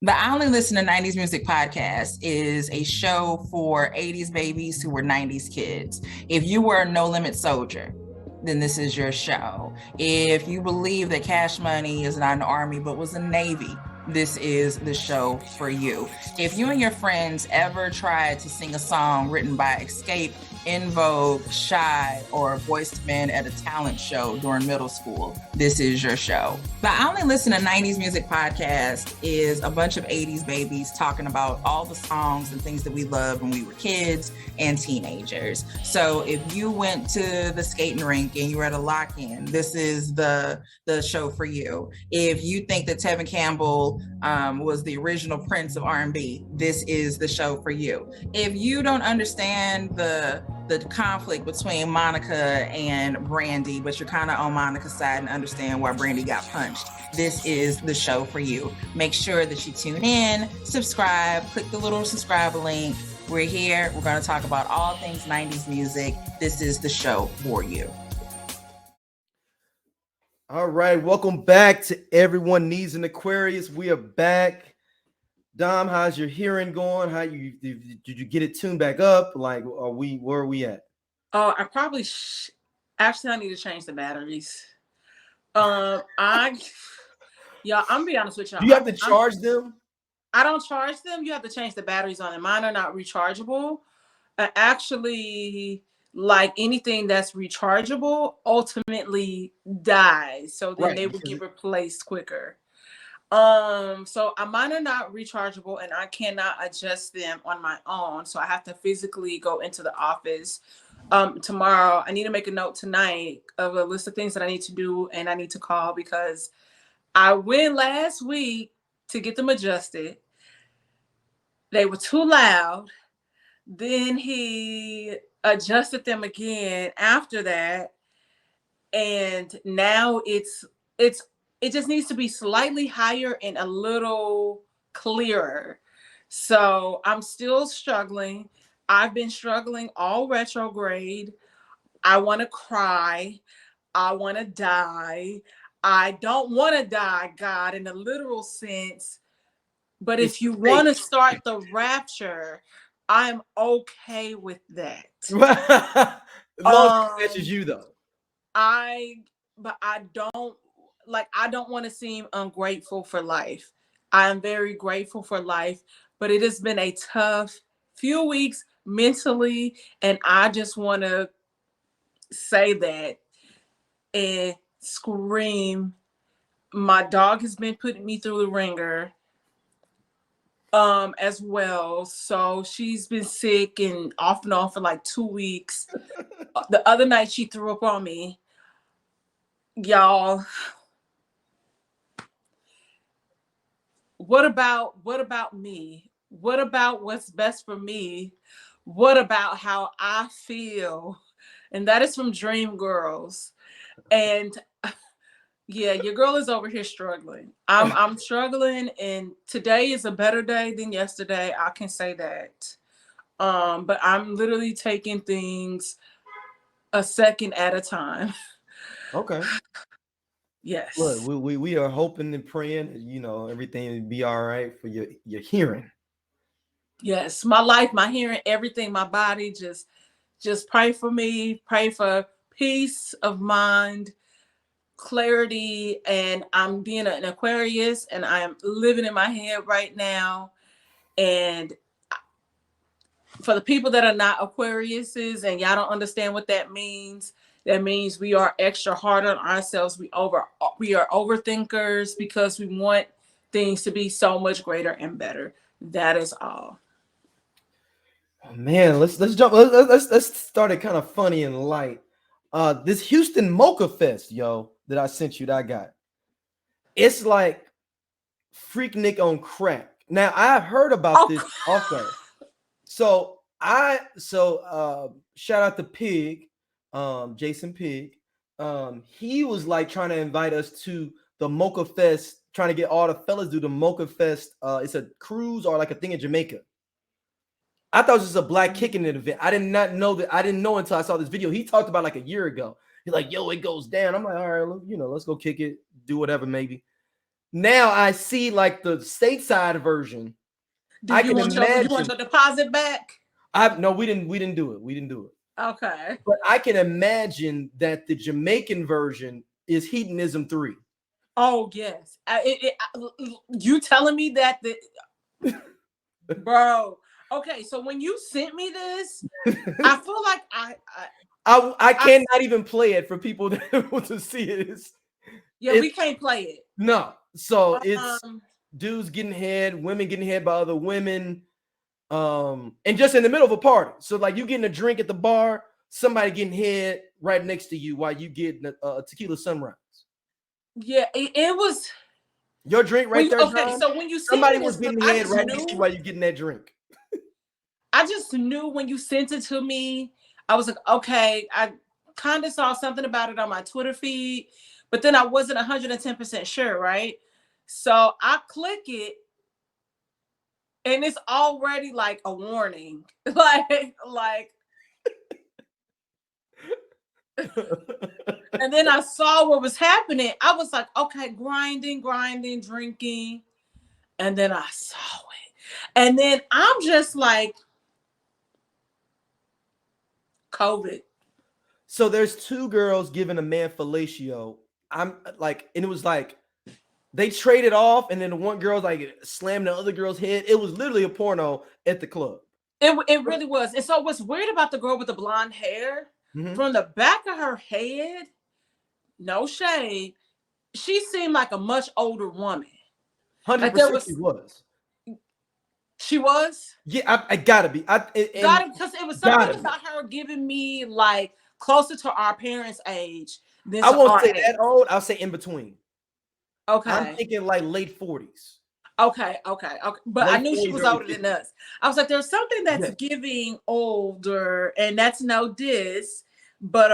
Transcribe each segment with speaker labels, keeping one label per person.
Speaker 1: The I Only Listen to 90s Music podcast is a show for 80s babies who were 90s kids. If you were a No Limit soldier, then this is your show. If you believe that Cash Money is not an army but was a Navy, this is the show for you. If you and your friends ever tried to sing a song written by Escape, In Vogue, Shy, or Voiced Men at a talent show during middle school, this is your show. The I Only Listen to 90s Music podcast is a bunch of 80s babies talking about all the songs and things that we loved when we were kids and teenagers. So if you went to the skating rink and you were at a lock-in, this is the show for you. If you think that Tevin Campbell was the original Prince of R&B, this is the show for you. If you don't understand the conflict between Monica and Brandy, but you're kind of on Monica's side and understand why Brandy got punched, this is the show for you. Make sure that you tune in, subscribe, click the little subscribe link. We're here. We're going to talk about all things 90s music. This is the show for you.
Speaker 2: All right, welcome back to Everyone Needs an Aquarius. We are back. Dom, how's your hearing going? Did you get it tuned back up? Like, where are we at?
Speaker 3: Oh, I probably actually I need to change the batteries. I'm gonna be honest with y'all.
Speaker 2: Do you have to charge them?
Speaker 3: I don't charge them. You have to change the batteries on them. Mine are not rechargeable. Actually, like anything that's rechargeable ultimately dies. So then they will get replaced quicker. So mine are not rechargeable and I cannot adjust them on my own. So I have to physically go into the office tomorrow. I need to make a note tonight of a list of things that I need to do and I need to call because I went last week to get them adjusted. They were too loud. Then he adjusted them again after that. And now it just needs to be slightly higher and a little clearer. So I'm still struggling. I've been struggling all retrograde. I want to cry. I want to die. I don't want to die, God, in a literal sense. But if you want to start the rapture, I'm okay with that.
Speaker 2: As long as it matches you, though.
Speaker 3: I don't want to seem ungrateful for life. I am very grateful for life, but it has been a tough few weeks mentally, and I just want to say that and scream. My dog has been putting me through the ringer as well. So she's been sick and off and on for like 2 weeks. The other night she threw up on me. Y'all, what about me? What about what's best for me? What about how I feel? And that is from Dream Girls. And yeah, your girl is over here struggling. I'm struggling, and today is a better day than yesterday. I can say that. But I'm literally taking things a second at a time.
Speaker 2: Okay.
Speaker 3: Yes.
Speaker 2: Look, we are hoping and praying, everything will be all right for your hearing.
Speaker 3: Yes, my life, my hearing, everything, my body. Just pray for me. Pray for peace of mind, clarity, and I'm being an Aquarius, and I am living in my head right now. And for the people that are not Aquariuses and y'all don't understand what that means we are extra hard on ourselves. We are overthinkers because we want things to be so much greater and better. That is all.
Speaker 2: Oh, man, let's jump. Let's start it kind of funny and light. This Houston Mochafest, that I sent you, that I got. It's like Freaknik on crack. Now I've heard about this also. So shout out to Pig, Jason Pig. He was like trying to invite us to the Mochafest, trying to get all the fellas do the Mochafest. It's a cruise or like a thing in Jamaica. I thought it was just a black kicking it event. I did not know that. I didn't know until I saw this video. He talked about like a year ago. He's like, yo, it goes down. I'm like, all right, let's go kick it, do whatever, maybe. now I see like the stateside version. I can imagine.
Speaker 3: You want the deposit back?
Speaker 2: No, we didn't do it. We didn't do it.
Speaker 3: Okay.
Speaker 2: But I can imagine that the Jamaican version is Hedonism 3.
Speaker 3: Oh yes. You telling me that bro? Okay, so when you sent me this, I feel like
Speaker 2: I cannot even play it for people that want to see it.
Speaker 3: We can't play it.
Speaker 2: No. So it's dudes getting head, women getting head by other women, and just in the middle of a party. So like you getting a drink at the bar, somebody getting head right next to you while you getting a tequila sunrise.
Speaker 3: Yeah, it was
Speaker 2: your drink right there.
Speaker 3: Okay,
Speaker 2: John,
Speaker 3: so when you
Speaker 2: somebody was getting head right next to you while you getting that drink.
Speaker 3: I just knew when you sent it to me, I was like, okay, I kind of saw something about it on my Twitter feed, but then I wasn't 110% sure, right? So I click it, and it's already like a warning, like. And then I saw what was happening. I was like, okay, grinding, drinking, and then I saw it, and then I'm just like. COVID.
Speaker 2: So there's two girls giving a man fellatio. I'm like, and it was like they traded off, and then the one girl's like slammed the other girl's head. It was literally a porno at the club.
Speaker 3: It really was. And so what's weird about the girl with the blonde hair, from the back of her head, no shade, she seemed like a much older woman.
Speaker 2: 100% she was.
Speaker 3: She was?
Speaker 2: Yeah, I gotta be.
Speaker 3: Because it was something about her giving me like closer to our parents' age.
Speaker 2: I won't say that old. I'll say in between.
Speaker 3: Okay.
Speaker 2: I'm thinking like late 40s.
Speaker 3: Okay. But I knew she was older than us. I was like, there's something that's giving older, and that's no diss, but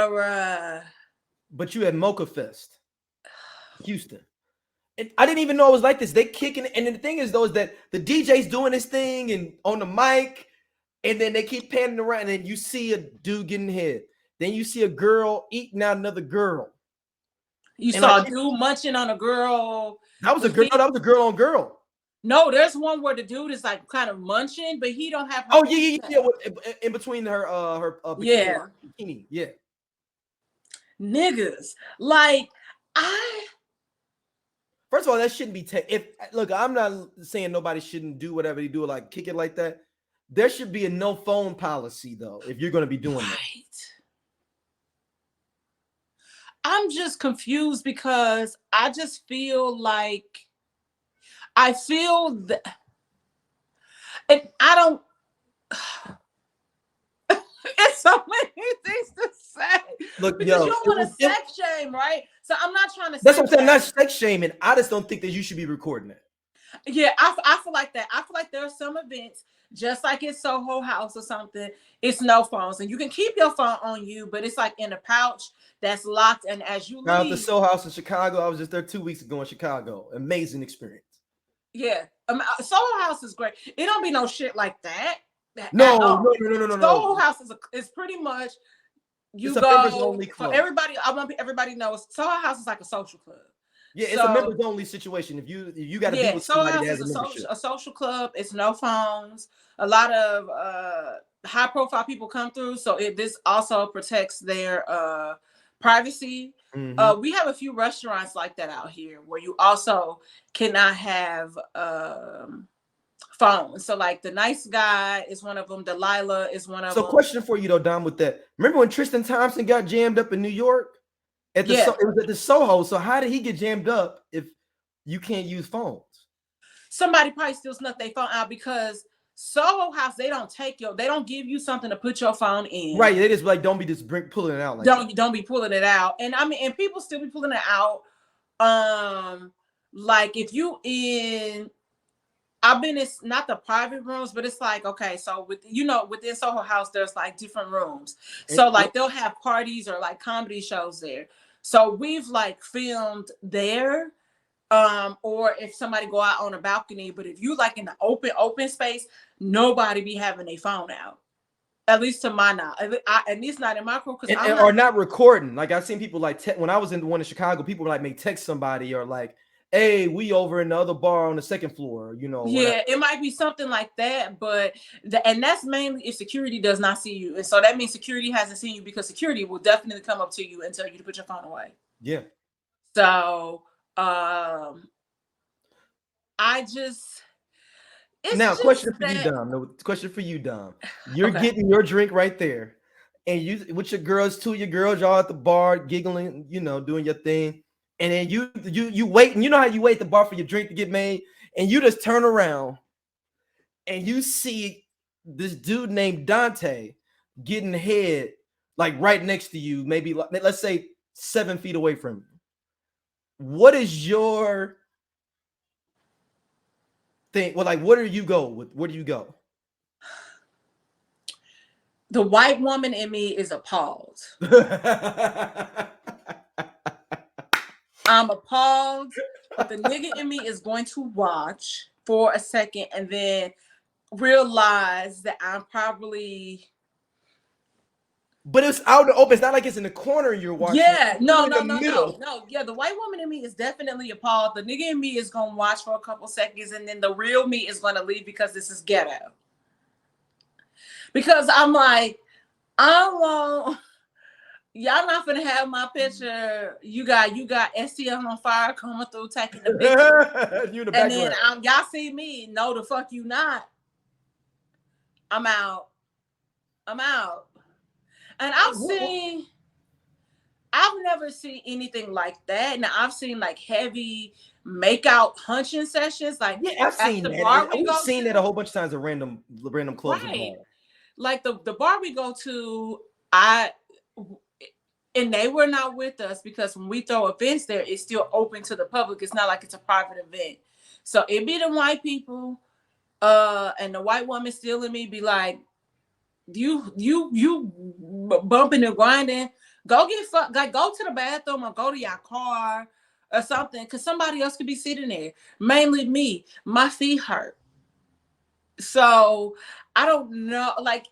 Speaker 2: you had Mochafest, Houston. And I didn't even know it was like this. They kicking it. And the thing is, though, is that the DJ's doing his thing and on the mic, and then they keep panning around, and you see a dude getting head. Then you see a girl eating out another girl.
Speaker 3: You saw a dude munching on a girl.
Speaker 2: That was a girl. That was a girl on girl.
Speaker 3: No, there's one where the dude is like kind of munching, but he don't have.
Speaker 2: Oh yeah. In between her bikini. Yeah.
Speaker 3: Niggas, like
Speaker 2: First of all, that shouldn't be look, I'm not saying nobody shouldn't do whatever they do, like kick it like that. There should be a no phone policy though, if you're going to be doing that.
Speaker 3: I'm just confused because I just feel like and I don't. It's so many things to say.
Speaker 2: Look,
Speaker 3: because you don't want to sex shame, right? So I'm not trying to.
Speaker 2: That's what I'm saying. Not sex shaming. I just don't think that you should be recording it.
Speaker 3: Yeah, I feel like that. I feel like there are some events, just like at Soho House or something, it's no phones, and you can keep your phone on you, but it's like in a pouch that's locked. And as you
Speaker 2: now
Speaker 3: leave,
Speaker 2: at the Soho House in Chicago, I was just there 2 weeks ago in Chicago. Amazing experience.
Speaker 3: Yeah, Soho House is great. It don't be no shit like that.
Speaker 2: No.
Speaker 3: Soho House is pretty much you go members only club. For everybody. I want everybody knows Soho House is like a social club.
Speaker 2: Yeah, it's a members only situation. If you got to be with somebody that has
Speaker 3: a social club. It's no phones. A lot of high profile people come through, so this also protects their privacy. Mm-hmm. We have a few restaurants like that out here where you also cannot have phones. So like the Nice Guy is one of them. Delilah is one of them.
Speaker 2: So question for you though, Dom, with that. Remember when Tristan Thompson got jammed up in New York? It was at the Soho. So how did he get jammed up if you can't use phones?
Speaker 3: Somebody probably still snuck their phone out because Soho House, they don't give you something to put your phone in. Right.
Speaker 2: They just like don't be just pulling it out like
Speaker 3: don't be pulling it out. And I mean, and people still be pulling it out. Like if you I've been in not the private rooms, but it's like, okay, so within Soho House, there's like different rooms. So like they'll have parties or like comedy shows there. So we've like filmed there. Or if somebody go out on a balcony, but if you like in the open space, nobody be having a phone out. At least to my knowledge, at least not in my crew.
Speaker 2: Or not recording. Like I've seen people like when I was in the one in Chicago, people like may text somebody or like hey, we over in the other bar on the second floor, whatever.
Speaker 3: Yeah, it might be something like that, but and that's mainly if security does not see you. And so that means security hasn't seen you, because security will definitely come up to you and tell you to put your phone away.
Speaker 2: Yeah.
Speaker 3: So I just
Speaker 2: now question for you, Dom. No, question for you, Dom. You're getting your drink right there, and you with your girls, two of your girls, y'all at the bar giggling, doing your thing. And then you wait, and you know how you wait at the bar for your drink to get made, and you just turn around and you see this dude named Dante getting head like right next to you, maybe let's say 7 feet away from you. What is your thing? Well, like, where do you go? Where do you go?
Speaker 3: The white woman in me is appalled. I'm appalled, but the nigga in me is going to watch for a second and then realize that I'm probably.
Speaker 2: But it's out in the open. It's not like it's in the corner you're watching.
Speaker 3: Yeah, no. Yeah, the white woman in me is definitely appalled. The nigga in me is gonna watch for a couple seconds, and then the real me is gonna leave because this is ghetto. Because I'm like, I won't. Y'all not gonna have my picture. You got STL on fire coming through taking the picture.
Speaker 2: You in the
Speaker 3: and
Speaker 2: background.
Speaker 3: then y'all see me. No, the fuck you not. I'm out. And I've never seen anything like that. Now I've seen like heavy makeout hunching sessions. Like,
Speaker 2: yeah, I've seen that. We've seen that a whole bunch of times at random clubs.
Speaker 3: Right. Like the bar we go to, and they were not with us because when we throw events there, it's still open to the public. It's not like it's a private event. So it be the white people, and the white woman still in me be like, you bumping and grinding. Go get fucked. Like, go to the bathroom or go to your car or something, because somebody else could be sitting there. Mainly me. My feet hurt. So I don't know. Like,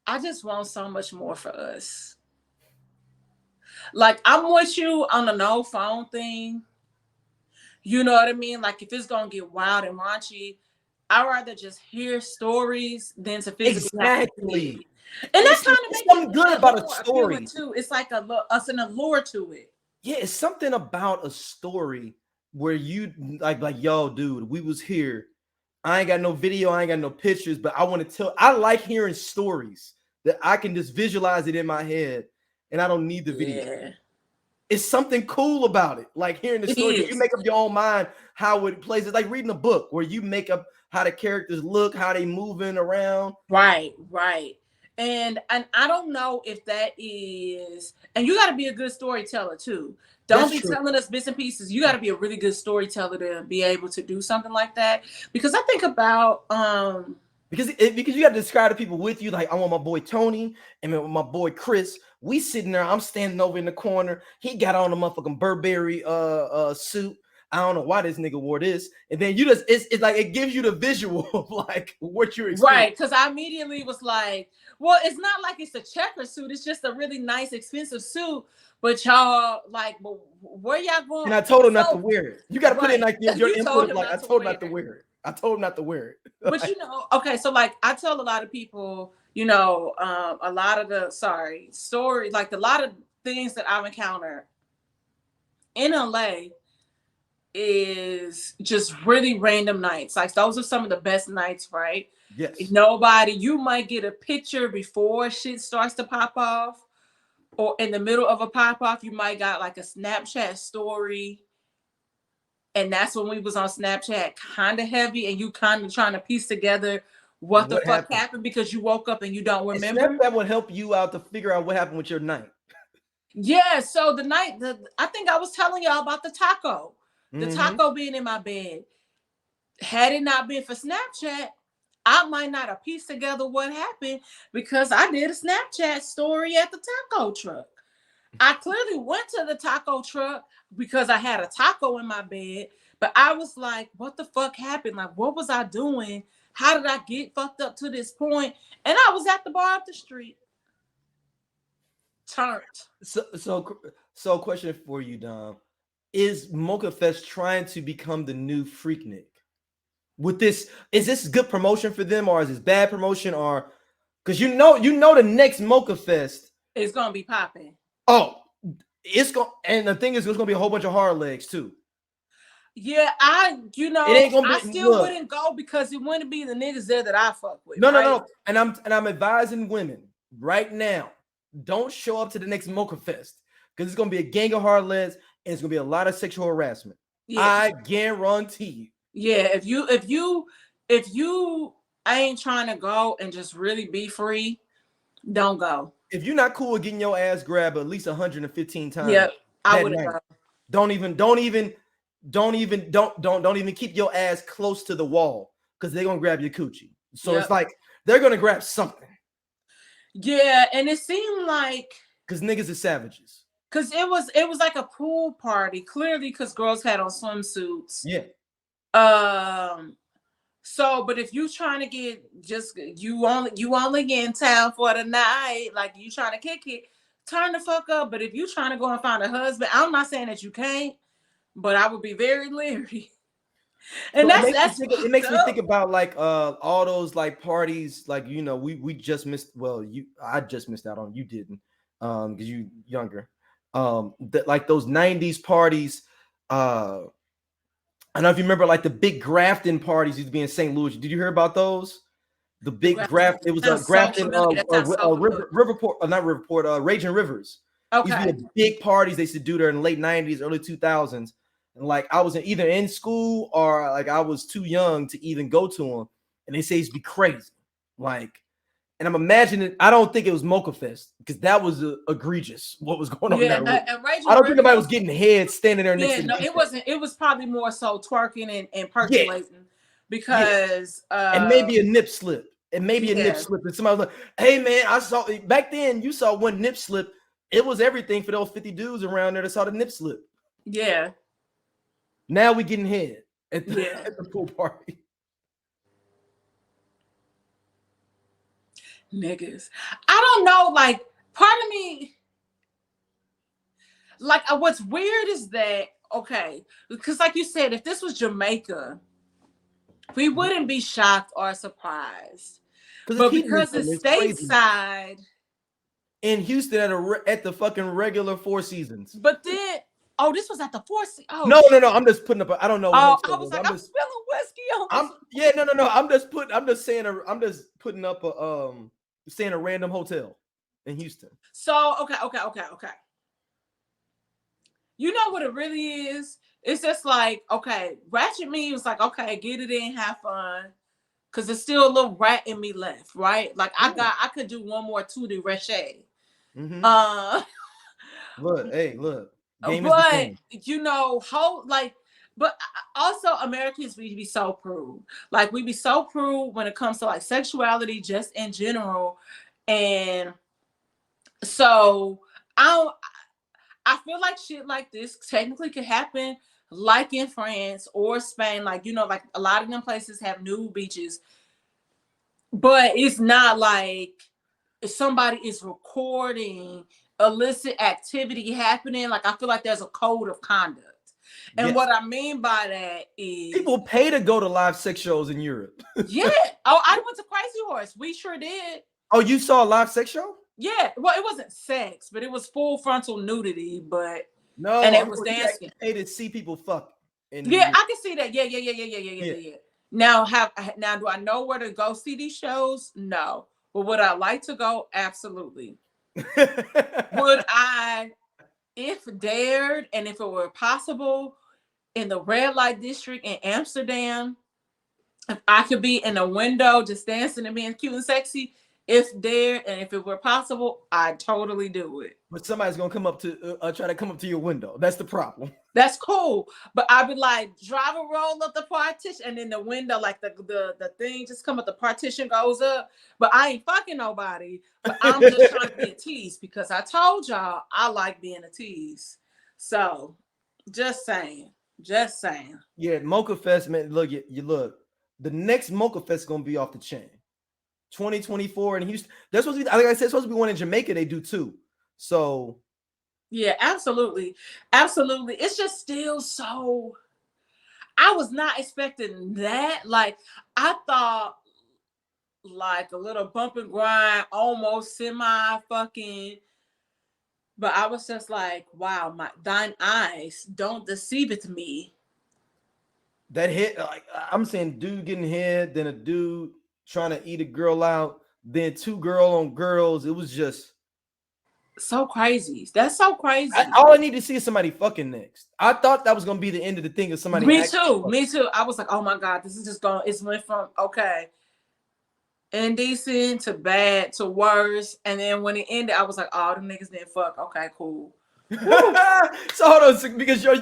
Speaker 3: I just want so much more for us. Like, I'm with you on the no phone thing. You know what I mean? Like, if it's gonna get wild and raunchy, I'd rather just hear stories than to physically.
Speaker 2: Exactly.
Speaker 3: And that's kind of
Speaker 2: something good about a story
Speaker 3: too. It's like an allure to it.
Speaker 2: Yeah, it's something about a story where you like, yo, dude, we was here. I ain't got no video, I ain't got no pictures, but I want to tell. I like hearing stories that I can just visualize it in my head, and I don't need the video.
Speaker 3: Yeah.
Speaker 2: It's something cool about it, like hearing the story. You make up your own mind how it plays. It's like reading a book where you make up how the characters look, how they moving around.
Speaker 3: Right. And I don't know if that is, and you got to be a good storyteller too. Don't be telling us bits and pieces. You got to be a really good storyteller to be able to do something like that. Because I think about
Speaker 2: because you got to describe to people with you, like, I want my boy Tony and my boy Chris. We sitting there, I'm standing over in the corner. He got on a motherfucking Burberry suit. I don't know why this nigga wore this. And then you just, it's like, it gives you the visual of like what you're experiencing.
Speaker 3: Right, because I immediately was like, well, it's not like it's a checker suit. It's just a really nice, expensive suit. But y'all, like, where y'all going?
Speaker 2: And I told him not to wear it. You got to put in like your input. Like, I told him not to wear it. I told him not to wear it.
Speaker 3: But okay, so like I tell a lot of people, a lot of the stories, like a lot of things that I've encountered in LA is just really random nights. Like, those are some of the best nights, right?
Speaker 2: Yes.
Speaker 3: You might get a picture before shit starts to pop off, or in the middle of a pop off, you might got like a Snapchat story. And that's when we was on Snapchat, kind of heavy, and you kind of trying to piece together what the fuck happened because you woke up and you don't remember.
Speaker 2: And Snapchat would help you out to figure out what happened with your night.
Speaker 3: Yeah, so the night, I think I was telling y'all about the taco. The taco being in my bed. Had it not been for Snapchat, I might not have pieced together what happened because I did a Snapchat story at the taco truck. I clearly went to the taco truck because I had a taco in my bed, but I was like, what the fuck happened? Like, what was I doing? How did I get fucked up to this point? And I was at the bar up the street. turned.
Speaker 2: So question for you, Dom. Is Mochafest trying to become the new Freaknik? With this, is this good promotion for them, or is this bad promotion, or because you know the next Mochafest
Speaker 3: It's gonna be popping.
Speaker 2: Oh, it's going, and the thing is, there's gonna be a whole bunch of hard legs too.
Speaker 3: Yeah,
Speaker 2: It ain't gonna be,
Speaker 3: I still wouldn't go because it wouldn't be the niggas there that I fuck with.
Speaker 2: No. And I'm advising women right now, don't show up to the next Mochafest because it's gonna be a gang of hard legs and it's gonna be a lot of sexual harassment. Yeah. I guarantee you.
Speaker 3: Yeah, if you ain't trying to go and just really be free, don't go.
Speaker 2: If you're not cool with getting your ass grabbed at least 115 times,
Speaker 3: yeah, I wouldn't go.
Speaker 2: Don't even keep your ass close to the wall because they're gonna grab your coochie. So it's like they're gonna grab something.
Speaker 3: Yeah, and it seemed like
Speaker 2: because niggas are savages.
Speaker 3: Because it was like a pool party, clearly because girls had on swimsuits.
Speaker 2: Yeah.
Speaker 3: So, but if you trying to get you only in town for the night, like you trying to kick it, turn the fuck up. But if you trying to go and find a husband, I'm not saying that you can't, but I would be very leery. And
Speaker 2: so
Speaker 3: it
Speaker 2: makes me think about like all those like parties, like we just missed. Well, I just missed out on. You didn't, because you younger. That like those 90s parties. I don't know if you remember like the big Grafton parties used to be in St. Louis. Did you hear about those? The big Grafton. It was a Grafton, Riverport, not Riverport, Raging Rivers. Okay. Used to be big parties they used to do there in the late 90s, early 2000s. And like I was either in school or like I was too young to even go to them. And they say it's be crazy. Like, and I'm imagining, I don't think it was Mochafest because that was egregious what was going on there. I don't think anybody was getting head standing there next to
Speaker 3: no, it wasn't. It was probably more so twerking and percolating because
Speaker 2: and maybe a nip slip. And maybe a nip slip. And somebody was like, hey man, I saw back then you saw one nip slip. It was everything for those 50 dudes around there that saw the nip slip.
Speaker 3: Yeah.
Speaker 2: Now we getting head at the pool party.
Speaker 3: Niggas, I don't know. Like, part of me, like, what's weird is that because like you said, if this was Jamaica, we wouldn't be shocked or surprised. But because it's stateside
Speaker 2: in Houston at the fucking regular Four Seasons.
Speaker 3: But then, this was at the Four Seasons. Oh,
Speaker 2: no. I'm just putting up. I don't know.
Speaker 3: I was like, I'm spilling whiskey on.
Speaker 2: No. I'm just putting up a saying a random hotel in Houston.
Speaker 3: So okay. You know what it really is? It's just like, Ratchet me was like, get it in, have fun. Cause there's still a little rat in me left, right? Like I could do one more Tutti Reche.
Speaker 2: Mm-hmm. Look.
Speaker 3: Game but is the but also Americans, we be so prude. Like we be so prude when it comes to like sexuality, just in general. And so I feel like shit like this technically could happen like in France or Spain. Like, like a lot of them places have nude beaches, but it's not like if somebody is recording illicit activity happening. Like I feel like there's a code of conduct. And what I mean by that is
Speaker 2: people pay to go to live sex shows in Europe.
Speaker 3: Yeah. I went to Crazy Horse. We sure did.
Speaker 2: Oh, you saw a live sex show?
Speaker 3: Yeah. Well, it wasn't sex, but it was full frontal nudity. But
Speaker 2: no,
Speaker 3: and it was dancing.
Speaker 2: Pay to see people fuck.
Speaker 3: I can see that. Yeah. Now, do I know where to go see these shows? No. But would I like to go? Absolutely. Would I, if dared, and if it were possible, in the red light district in Amsterdam, if I could be in a window just dancing and being cute and sexy, if dared, and if it were possible, I'd totally do it.
Speaker 2: But somebody's gonna come up to try to come up to your window. That's the problem.
Speaker 3: That's cool, but I'd be like, drive a roll up the partition, and then the window, like the thing, just come up. The partition goes up, but I ain't fucking nobody. But I'm just trying to be a tease because I told y'all I like being a tease. So, just saying.
Speaker 2: Yeah, Mochafest, man. Look, you look. The next Mochafest is gonna be off the chain. 2024 in Houston. That's supposed to be. Like I said, it's supposed to be one in Jamaica. They do too. So
Speaker 3: yeah, absolutely. Absolutely. It's just still so, I was not expecting that. Like, I thought like a little bump and grind, almost semi fucking, but I was just like, wow, thine eyes don't deceive it me.
Speaker 2: that hit, like I'm saying, dude getting hit, then a dude trying to eat a girl out, then two girl on girls. It was just
Speaker 3: So crazy. That's so crazy.
Speaker 2: all I need to see is somebody fucking next. I thought that was gonna be the end of the thing. If somebody,
Speaker 3: Me too. Me too. I was like, oh my God, this is just going. It's went from okay, indecent to bad to worse, and then when it ended, I was like, oh, them niggas didn't fuck. Okay, cool.
Speaker 2: So hold on, because your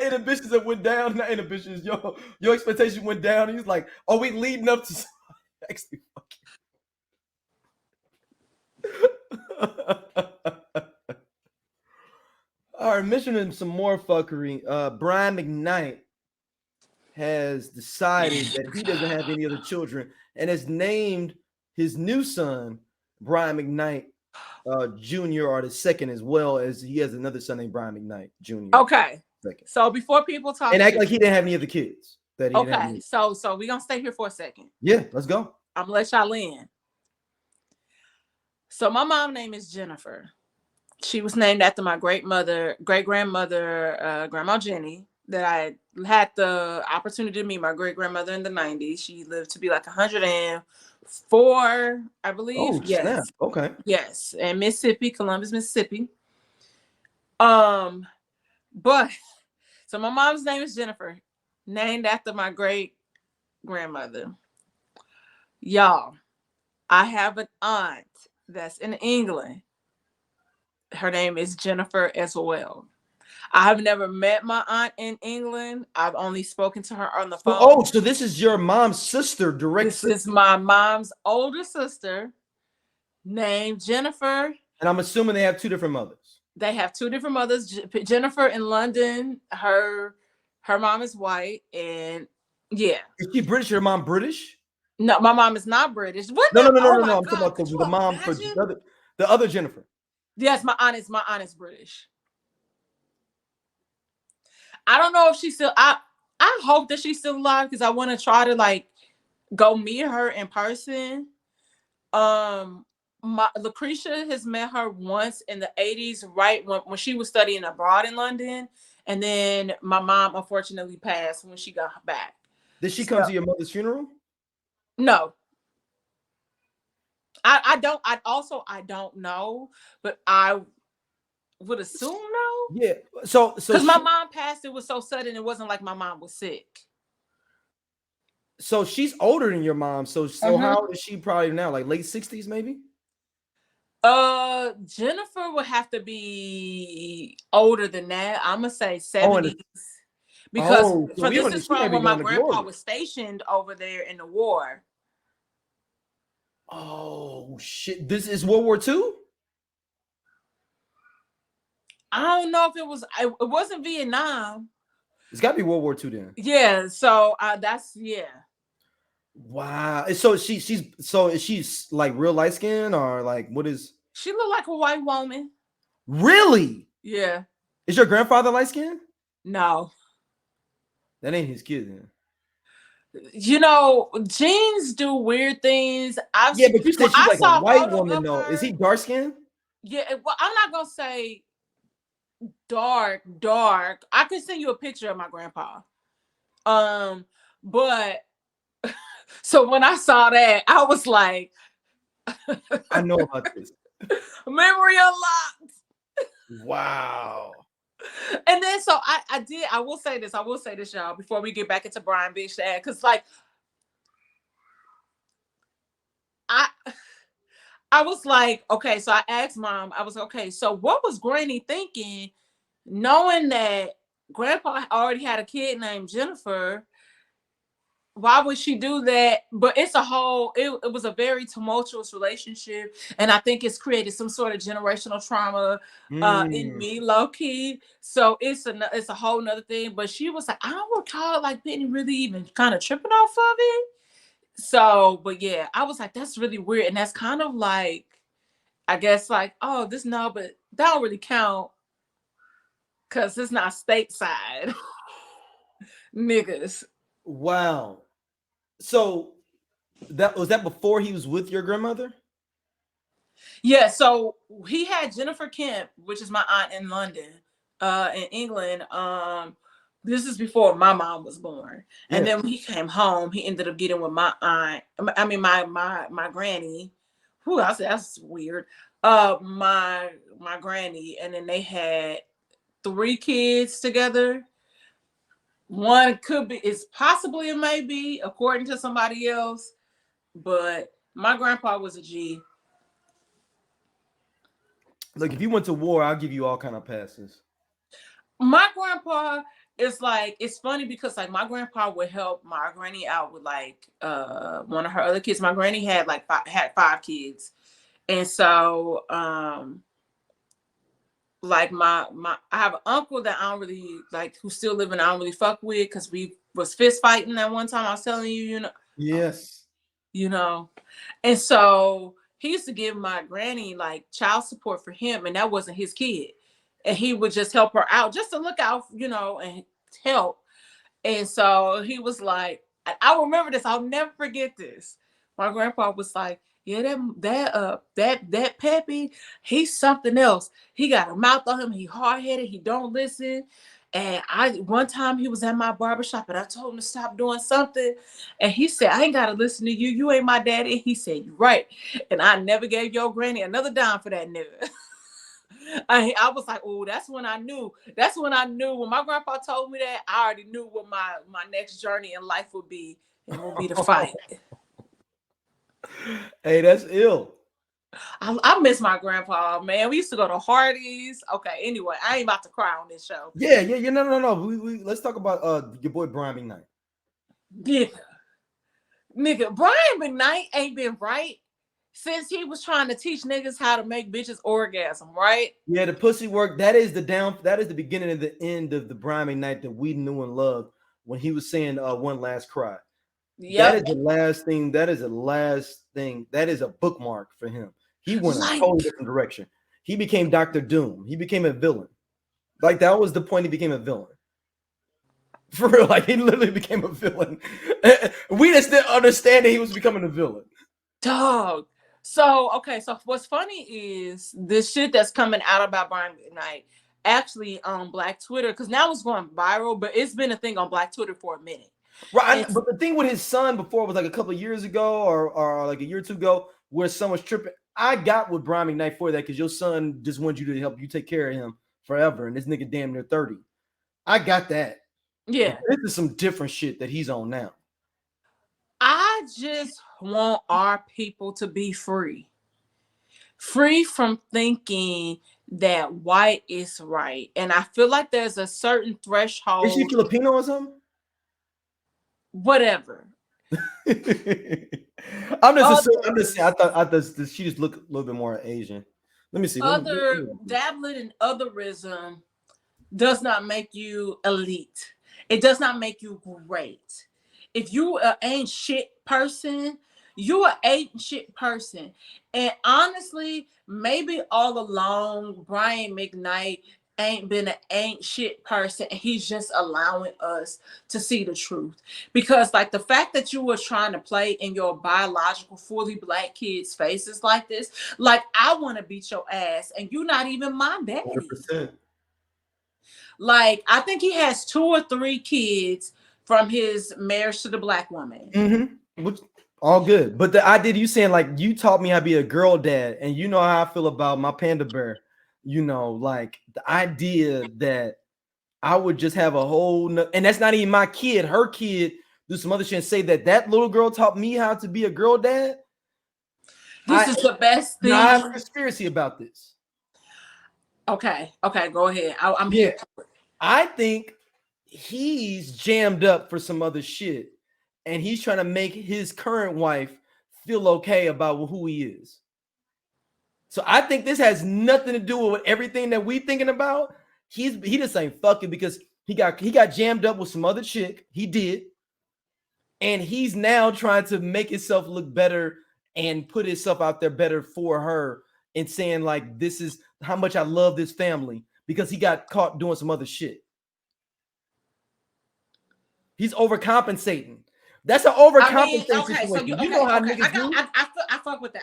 Speaker 2: inhibitions that went down, not inhibitions, your expectation went down. He's like, "Are we leading up to actually fucking?" All right, mentioning some more fuckery. Brian McKnight has decided that he doesn't have any other children and has named his new son Brian McKnight Jr. or the second, as well as he has another son named Brian McKnight Jr.
Speaker 3: Okay.
Speaker 2: Second.
Speaker 3: So before people talk
Speaker 2: and act like he didn't have any other kids. That he
Speaker 3: okay. So we're gonna stay here for a second.
Speaker 2: Yeah, let's go.
Speaker 3: I'm gonna let y'all in. So my mom's name is Jennifer. She was named after my great grandmother, Grandma Jenny, that I had the opportunity to meet my great grandmother in the 90s. She lived to be like 104, I believe.
Speaker 2: Oh,
Speaker 3: yes.
Speaker 2: snap. Okay.
Speaker 3: Yes. And Mississippi, Columbus, Mississippi. But so my mom's name is Jennifer, named after my great grandmother. Y'all, I have an aunt that's in England. Her name is Jennifer as well. I have never met my aunt in England. I've only spoken to her on the phone.
Speaker 2: Oh, so this is your mom's sister,
Speaker 3: This is my mom's older sister named Jennifer.
Speaker 2: And I'm assuming they have two different mothers.
Speaker 3: They have two different mothers. Jennifer in London, her mom is white, and yeah.
Speaker 2: Is she British? Your mom British?
Speaker 3: No, my mom is not British. What?
Speaker 2: No.
Speaker 3: Oh
Speaker 2: I'm talking about the mom for the other Jennifer.
Speaker 3: Yes, my aunt is British. I don't know if she's still. I hope that she's still alive because I want to try to like go meet her in person. Lucretia has met her once in the 80s, right when she was studying abroad in London, and then my mom unfortunately passed when she got back.
Speaker 2: Did she come to your mother's funeral?
Speaker 3: No. I don't know, but I would assume no.
Speaker 2: Yeah. So
Speaker 3: because my mom passed, it was so sudden. It wasn't like my mom was sick.
Speaker 2: So she's older than your mom. So how old is she? Probably now, like late 60s, maybe.
Speaker 3: Jennifer would have to be older than that. I'm gonna say 70s. Because this is from when my grandpa was stationed over there in the war.
Speaker 2: Oh shit! This is World War II?
Speaker 3: I don't know if it was. It wasn't Vietnam.
Speaker 2: It's got to be World War II then.
Speaker 3: Yeah. So that's yeah.
Speaker 2: Wow. So is she's like real light skin or like what is?
Speaker 3: She looked like a white woman.
Speaker 2: Really?
Speaker 3: Yeah.
Speaker 2: Is your grandfather light skin?
Speaker 3: No.
Speaker 2: That ain't his kid then.
Speaker 3: You know, genes do weird things.
Speaker 2: But you said she's like a white woman though. Is he dark skinned?
Speaker 3: Yeah, well, I'm not gonna say dark. I can send you a picture of my grandpa. But so when I saw that, I was like,
Speaker 2: I know about this.
Speaker 3: Memory unlocked.
Speaker 2: Wow.
Speaker 3: And then so I will say this, y'all, before we get back into Brian Big Shad, because like I was like, okay, so I asked Mom, I was okay, so what was Granny thinking, knowing that Grandpa already had a kid named Jennifer? Why would she do that? But it was a very tumultuous relationship. And I think it's created some sort of generational trauma in me, low key. So it's a whole nother thing. But she was like, I don't recall like Penny really even kind of tripping off of it. So, but yeah, I was like, that's really weird. And that's kind of like, I guess like, oh, this no, but that don't really count because it's not stateside. Niggas.
Speaker 2: Wow. So that was that before he was with your grandmother?
Speaker 3: Yeah, so he had Jennifer Kemp, which is my aunt in London, in England. This is before my mom was born. And then when he came home, he ended up getting with my aunt. I mean my granny. Whew, I said that's weird. My granny, and then they had 3 kids together. One could be, it's possibly a maybe, according to somebody else, but my grandpa was a G.
Speaker 2: Look, if you went to war, I'll give you all kind of passes.
Speaker 3: My grandpa is like, it's funny because like my grandpa would help my granny out with like one of her other kids. My granny had like had 5 kids, and so like my I have an uncle that I don't really like, who's still living, I don't really fuck with, because we was fist fighting that one time I was telling you, you know.
Speaker 2: Yes.
Speaker 3: You know, and so he used to give my granny like child support for him, and that wasn't his kid, and he would just help her out just to look out, you know, and help. And so he was like, I remember this, I'll never forget this. My grandpa was like, yeah, that Peppy, he's something else. He got a mouth on him, he hard-headed, he don't listen. And one time he was at my barbershop and I told him to stop doing something. And he said, I ain't got to listen to you. You ain't my daddy. And he said, you're right. And I never gave your granny another dime for that nigga. I was like, oh, that's when I knew. That's when I knew. When my grandpa told me that, I already knew what my next journey in life would be. And it would be to fight.
Speaker 2: Hey, that's ill.
Speaker 3: I miss my grandpa, man. We used to go to Hardee's. Okay, anyway, I ain't about to cry on this show.
Speaker 2: Yeah. No. We let's talk about your boy Brian McKnight.
Speaker 3: Nigga, Brian McKnight ain't been right since he was trying to teach niggas how to make bitches orgasm, right?
Speaker 2: Yeah, the pussy work. That is the beginning and the end of the Brian McKnight that we knew and loved when he was saying one last cry. Yep. That is the last thing. That is the last thing. That is a bookmark for him. He went a totally different direction. He became Dr. Doom. He became a villain. Like that was the point. He became a villain. For real, like he literally became a villain. We just didn't understand that he was becoming a villain.
Speaker 3: Dog. So, okay, so what's funny is this shit that's coming out about Brian McKnight actually on Black Twitter, because now it's going viral, but it's been a thing on Black Twitter for a minute.
Speaker 2: Right, but the thing with his son before was like a couple of years ago or like a year or two ago where someone was tripping. I got with Brian McKnight for that because your son just wants you to help you take care of him forever, and this nigga damn near 30. I got that.
Speaker 3: Yeah.
Speaker 2: But this is some different shit that he's on now.
Speaker 3: I just want our people to be free. Free from thinking that white is right. And I feel like there's a certain threshold.
Speaker 2: Is she Filipino or something?
Speaker 3: Whatever.
Speaker 2: I'm just saying, I thought she just looked a little bit more Asian. Let me see.
Speaker 3: Dabbling in otherism does not make you elite. It does not make you great. If you ain't shit person, you an ain't shit person. And honestly, maybe all along, Brian McKnight ain't been an ain't shit person, and he's just allowing us to see the truth. Because like the fact that you were trying to play in your biological fully black kids' faces like this, like I want to beat your ass and you're not even my daddy.
Speaker 2: 100%.
Speaker 3: Like I think he has 2 or 3 kids from his marriage to the black woman.
Speaker 2: Mm-hmm. Which, all good. But the idea you saying like you taught me how to be a girl dad, and you know how I feel about my panda bear. You know, like the idea that I would just have a whole and that's not even my kid, her kid, do some other shit and say that little girl taught me how to be a girl dad.
Speaker 3: This is the best thing.
Speaker 2: I have a conspiracy about this.
Speaker 3: Okay, go ahead. I'm here.
Speaker 2: I think he's jammed up for some other shit, and he's trying to make his current wife feel okay about who he is. So I think this has nothing to do with everything that we thinking about. He just ain't fucking because he got jammed up with some other chick. He did. And he's now trying to make himself look better and put himself out there better for her. and saying like, this is how much I love this family because he got caught doing some other shit. He's overcompensating. That's an overcompensating situation. You know how niggas do.
Speaker 3: I fuck with that.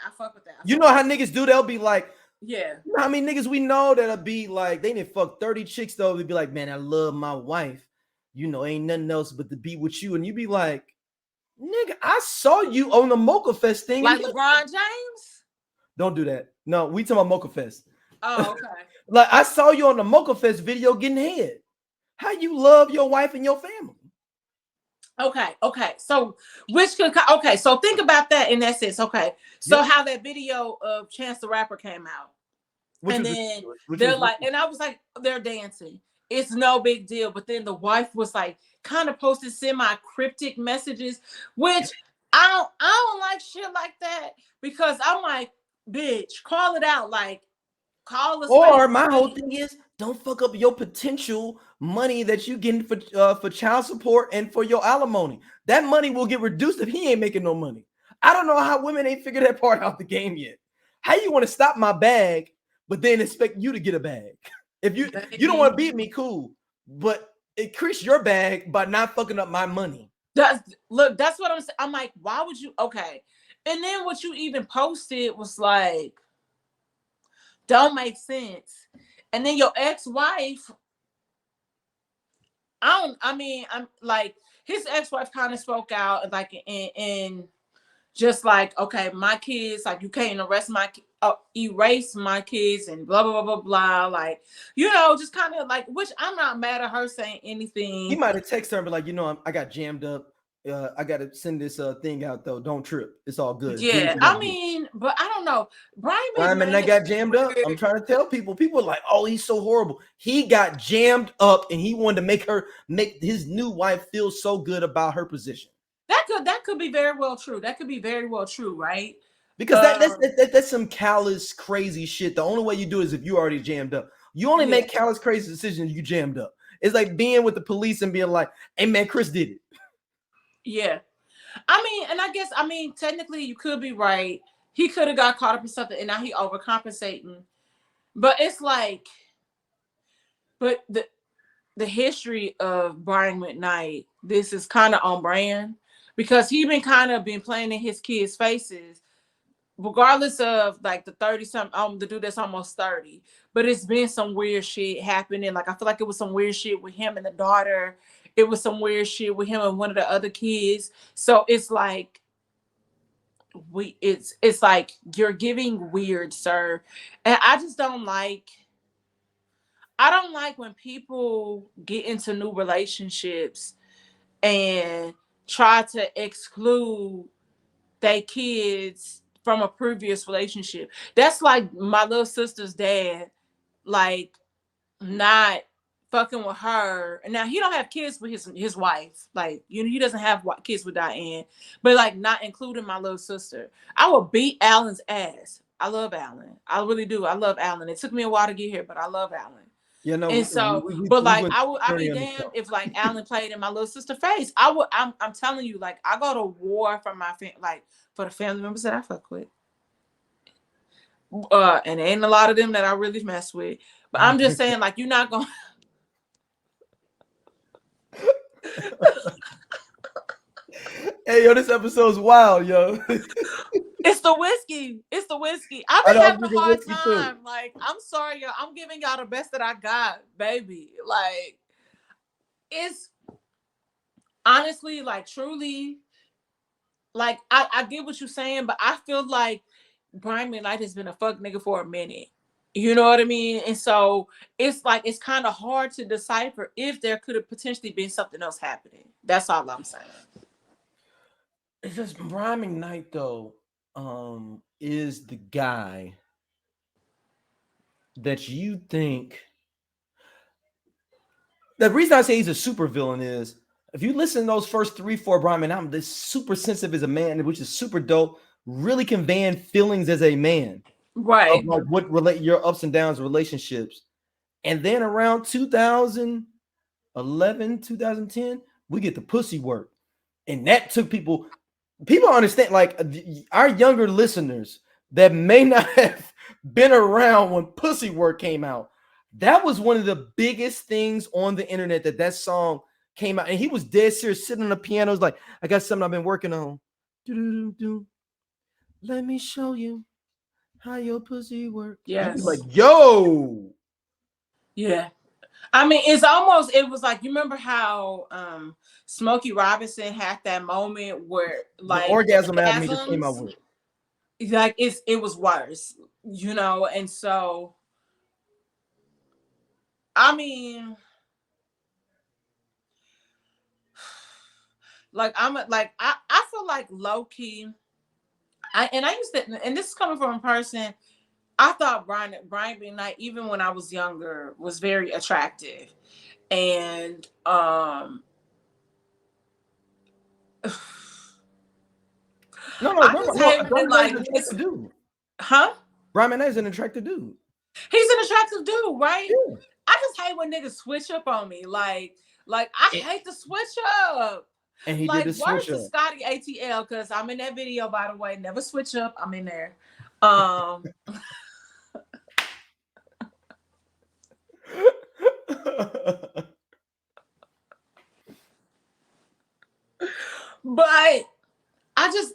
Speaker 2: You know how niggas do. They'll be like,
Speaker 3: yeah.
Speaker 2: You know how many niggas we know that'll be like, they didn't fuck 30 chicks though. They'd be like, man, I love my wife. You know, ain't nothing else but to be with you. And you be like, nigga, I saw you on the Mochafest thing.
Speaker 3: Like LeBron James?
Speaker 2: Don't do that. No, we talking about Mochafest.
Speaker 3: Oh, okay.
Speaker 2: Like, I saw you on the Mochafest video getting head. How you love your wife and your family.
Speaker 3: Okay. So so think about that in that sense. Okay. So how that video of Chance the Rapper came out. And then they're like, and I was like, they're dancing. It's no big deal. But then the wife was like, kind of posted semi-cryptic messages, which I don't like shit like that, because I'm like, bitch, call it out. Like, call us.
Speaker 2: Or my whole thing is, don't fuck up your potential money that you getting for child support and for your alimony. That money will get reduced if he ain't making no money. I don't know how women ain't figured that part out the game yet. How you want to stop my bag, but then expect you to get a bag? If you don't want to beat me, cool, but increase your bag by not fucking up my money.
Speaker 3: That's what I'm saying. I'm like, why would you? Okay. And then what you even posted was like, don't make sense. And then your ex-wife, I'm like, his ex-wife kind of spoke out, like, in just like, okay, my kids, like, you can't erase my kids and blah, blah, blah, blah, blah. Like, you know, just kind of like, which I'm not mad at her saying anything.
Speaker 2: He might have texted her and be like, you know, I got jammed up. I got to send this thing out, though. Don't trip. It's all good.
Speaker 3: Yeah, I mean, but I don't know. Brian
Speaker 2: McKnight got jammed up. I'm trying to tell people. People are like, oh, he's so horrible. He got jammed up and he wanted to make his new wife feel so good about her position.
Speaker 3: That could be very well true. That could be very well true, right?
Speaker 2: Because that's some callous, crazy shit. The only way you do it is if you already jammed up. You only make callous, crazy decisions if you jammed up. It's like being with the police and being like, hey, man, Chris did it.
Speaker 3: Yeah. I mean, technically you could be right. He could have got caught up in something and now he overcompensating. But it's like, but the history of Brian McKnight, this is kind of on brand, because he been playing in his kids' faces, regardless of like the 30-something, the dude that's almost 30. But it's been some weird shit happening. Like, I feel like it was some weird shit with him and the daughter. It was some weird shit with him and one of the other kids. So it's like, it's like you're giving weird, sir. And I don't like when people get into new relationships and try to exclude their kids from a previous relationship. That's like my little sister's dad, like, not fucking with her. And now he don't have kids with his wife. Like, you know, he doesn't have kids with Diane, but like not including my little sister. I would beat Alan's ass. I love Alan. I really do. I love Alan. It took me a while to get here, but I love Alan.
Speaker 2: Yeah, no.
Speaker 3: And so, I'd be damned if like Alan played in my little sister's face. I'm telling you, like, I go to war for my for the family members that I fuck with. And there ain't a lot of them that I really mess with. But I'm just saying, like, you're not gonna.
Speaker 2: Hey, yo, this episode's wild, yo.
Speaker 3: It's the whiskey. I've been having a hard time. Too. Like, I'm sorry, yo. I'm giving y'all the best that I got, baby. Like, it's honestly, like, truly, like, I get what you're saying, but I feel like Brian McKnight has been a fuck nigga for a minute. You know what I mean? And so it's like, it's kind of hard to decipher if there could have potentially been something else happening. That's all I'm saying.
Speaker 2: It's just Brian McKnight, though, is the guy that you think. The reason I say he's a super villain is if you listen to those first 3-4 Brian McKnight, this super sensitive as a man, which is super dope, really conveying feelings as a man.
Speaker 3: Right.
Speaker 2: Like what relate your ups and downs of relationships. And then around 2011, 2010, we get the pussy work. And that took people understand, like, our younger listeners that may not have been around when Pussy Work came out. That was one of the biggest things on the internet that song came out. And he was dead serious sitting on the piano. He's like, I got something I've been working on. Do-do-do-do. Let me show you how your pussy works.
Speaker 3: Yes.
Speaker 2: I was like, yo.
Speaker 3: Yeah. I mean, it was like, you remember how Smokey Robinson had that moment where like
Speaker 2: the orgasm album he just came out with.
Speaker 3: Like it was worse, you know, and so I mean, like I feel like low key. I used to, and this is coming from a person. I thought Brian McKnight, even when I was younger, was very attractive, and
Speaker 2: No,
Speaker 3: like,
Speaker 2: dude.
Speaker 3: Huh?
Speaker 2: Brian McKnight is an attractive dude.
Speaker 3: He's an attractive dude, right?
Speaker 2: Yeah.
Speaker 3: I just hate when niggas switch up on me. Like I hate to switch up.
Speaker 2: And he
Speaker 3: like,
Speaker 2: did the switch up.
Speaker 3: Scotty ATL, because I'm in that video, by the way. Never switch up. I'm in there. But I just,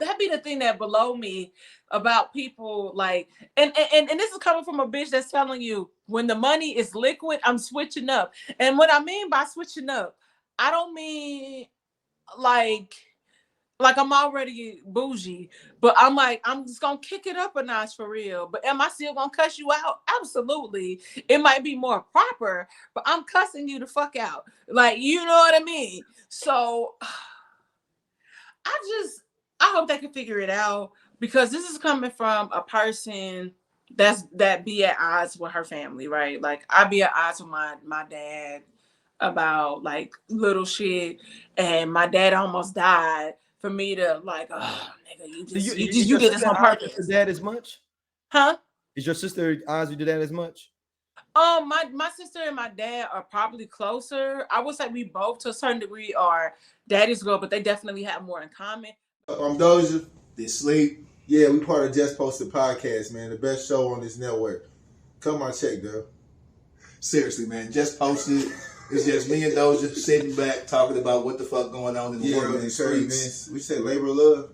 Speaker 3: that'd be the thing that below me about people like, and this is coming from a bitch that's telling you when the money is liquid, I'm switching up. And what I mean by switching up, I don't mean like I'm already bougie, but I'm like, I'm just gonna kick it up a notch for real. But am I still gonna cuss you out? Absolutely. It might be more proper, but I'm cussing you the fuck out. Like, you know what I mean? So I hope they can figure it out, because this is coming from a person that be at odds with her family, right? Like, I be at odds with my dad about like little shit, and my dad almost died for me to like, oh nigga, you did this on purpose.
Speaker 2: Your dad as much?
Speaker 3: Huh?
Speaker 2: Is your sister eyes with your dad as much?
Speaker 3: My sister and my dad are probably closer. I would say we both to a certain degree are daddy's girl, but they definitely have more in common.
Speaker 4: I'm Doja. They sleep. Yeah, we part of Just Posted Podcast, man. The best show on this network. Come on, check, girl.
Speaker 5: Seriously, man. Just Posted. It's just me and Doja sitting back talking about what the fuck going on in the world and the streets.
Speaker 4: We said labor of love.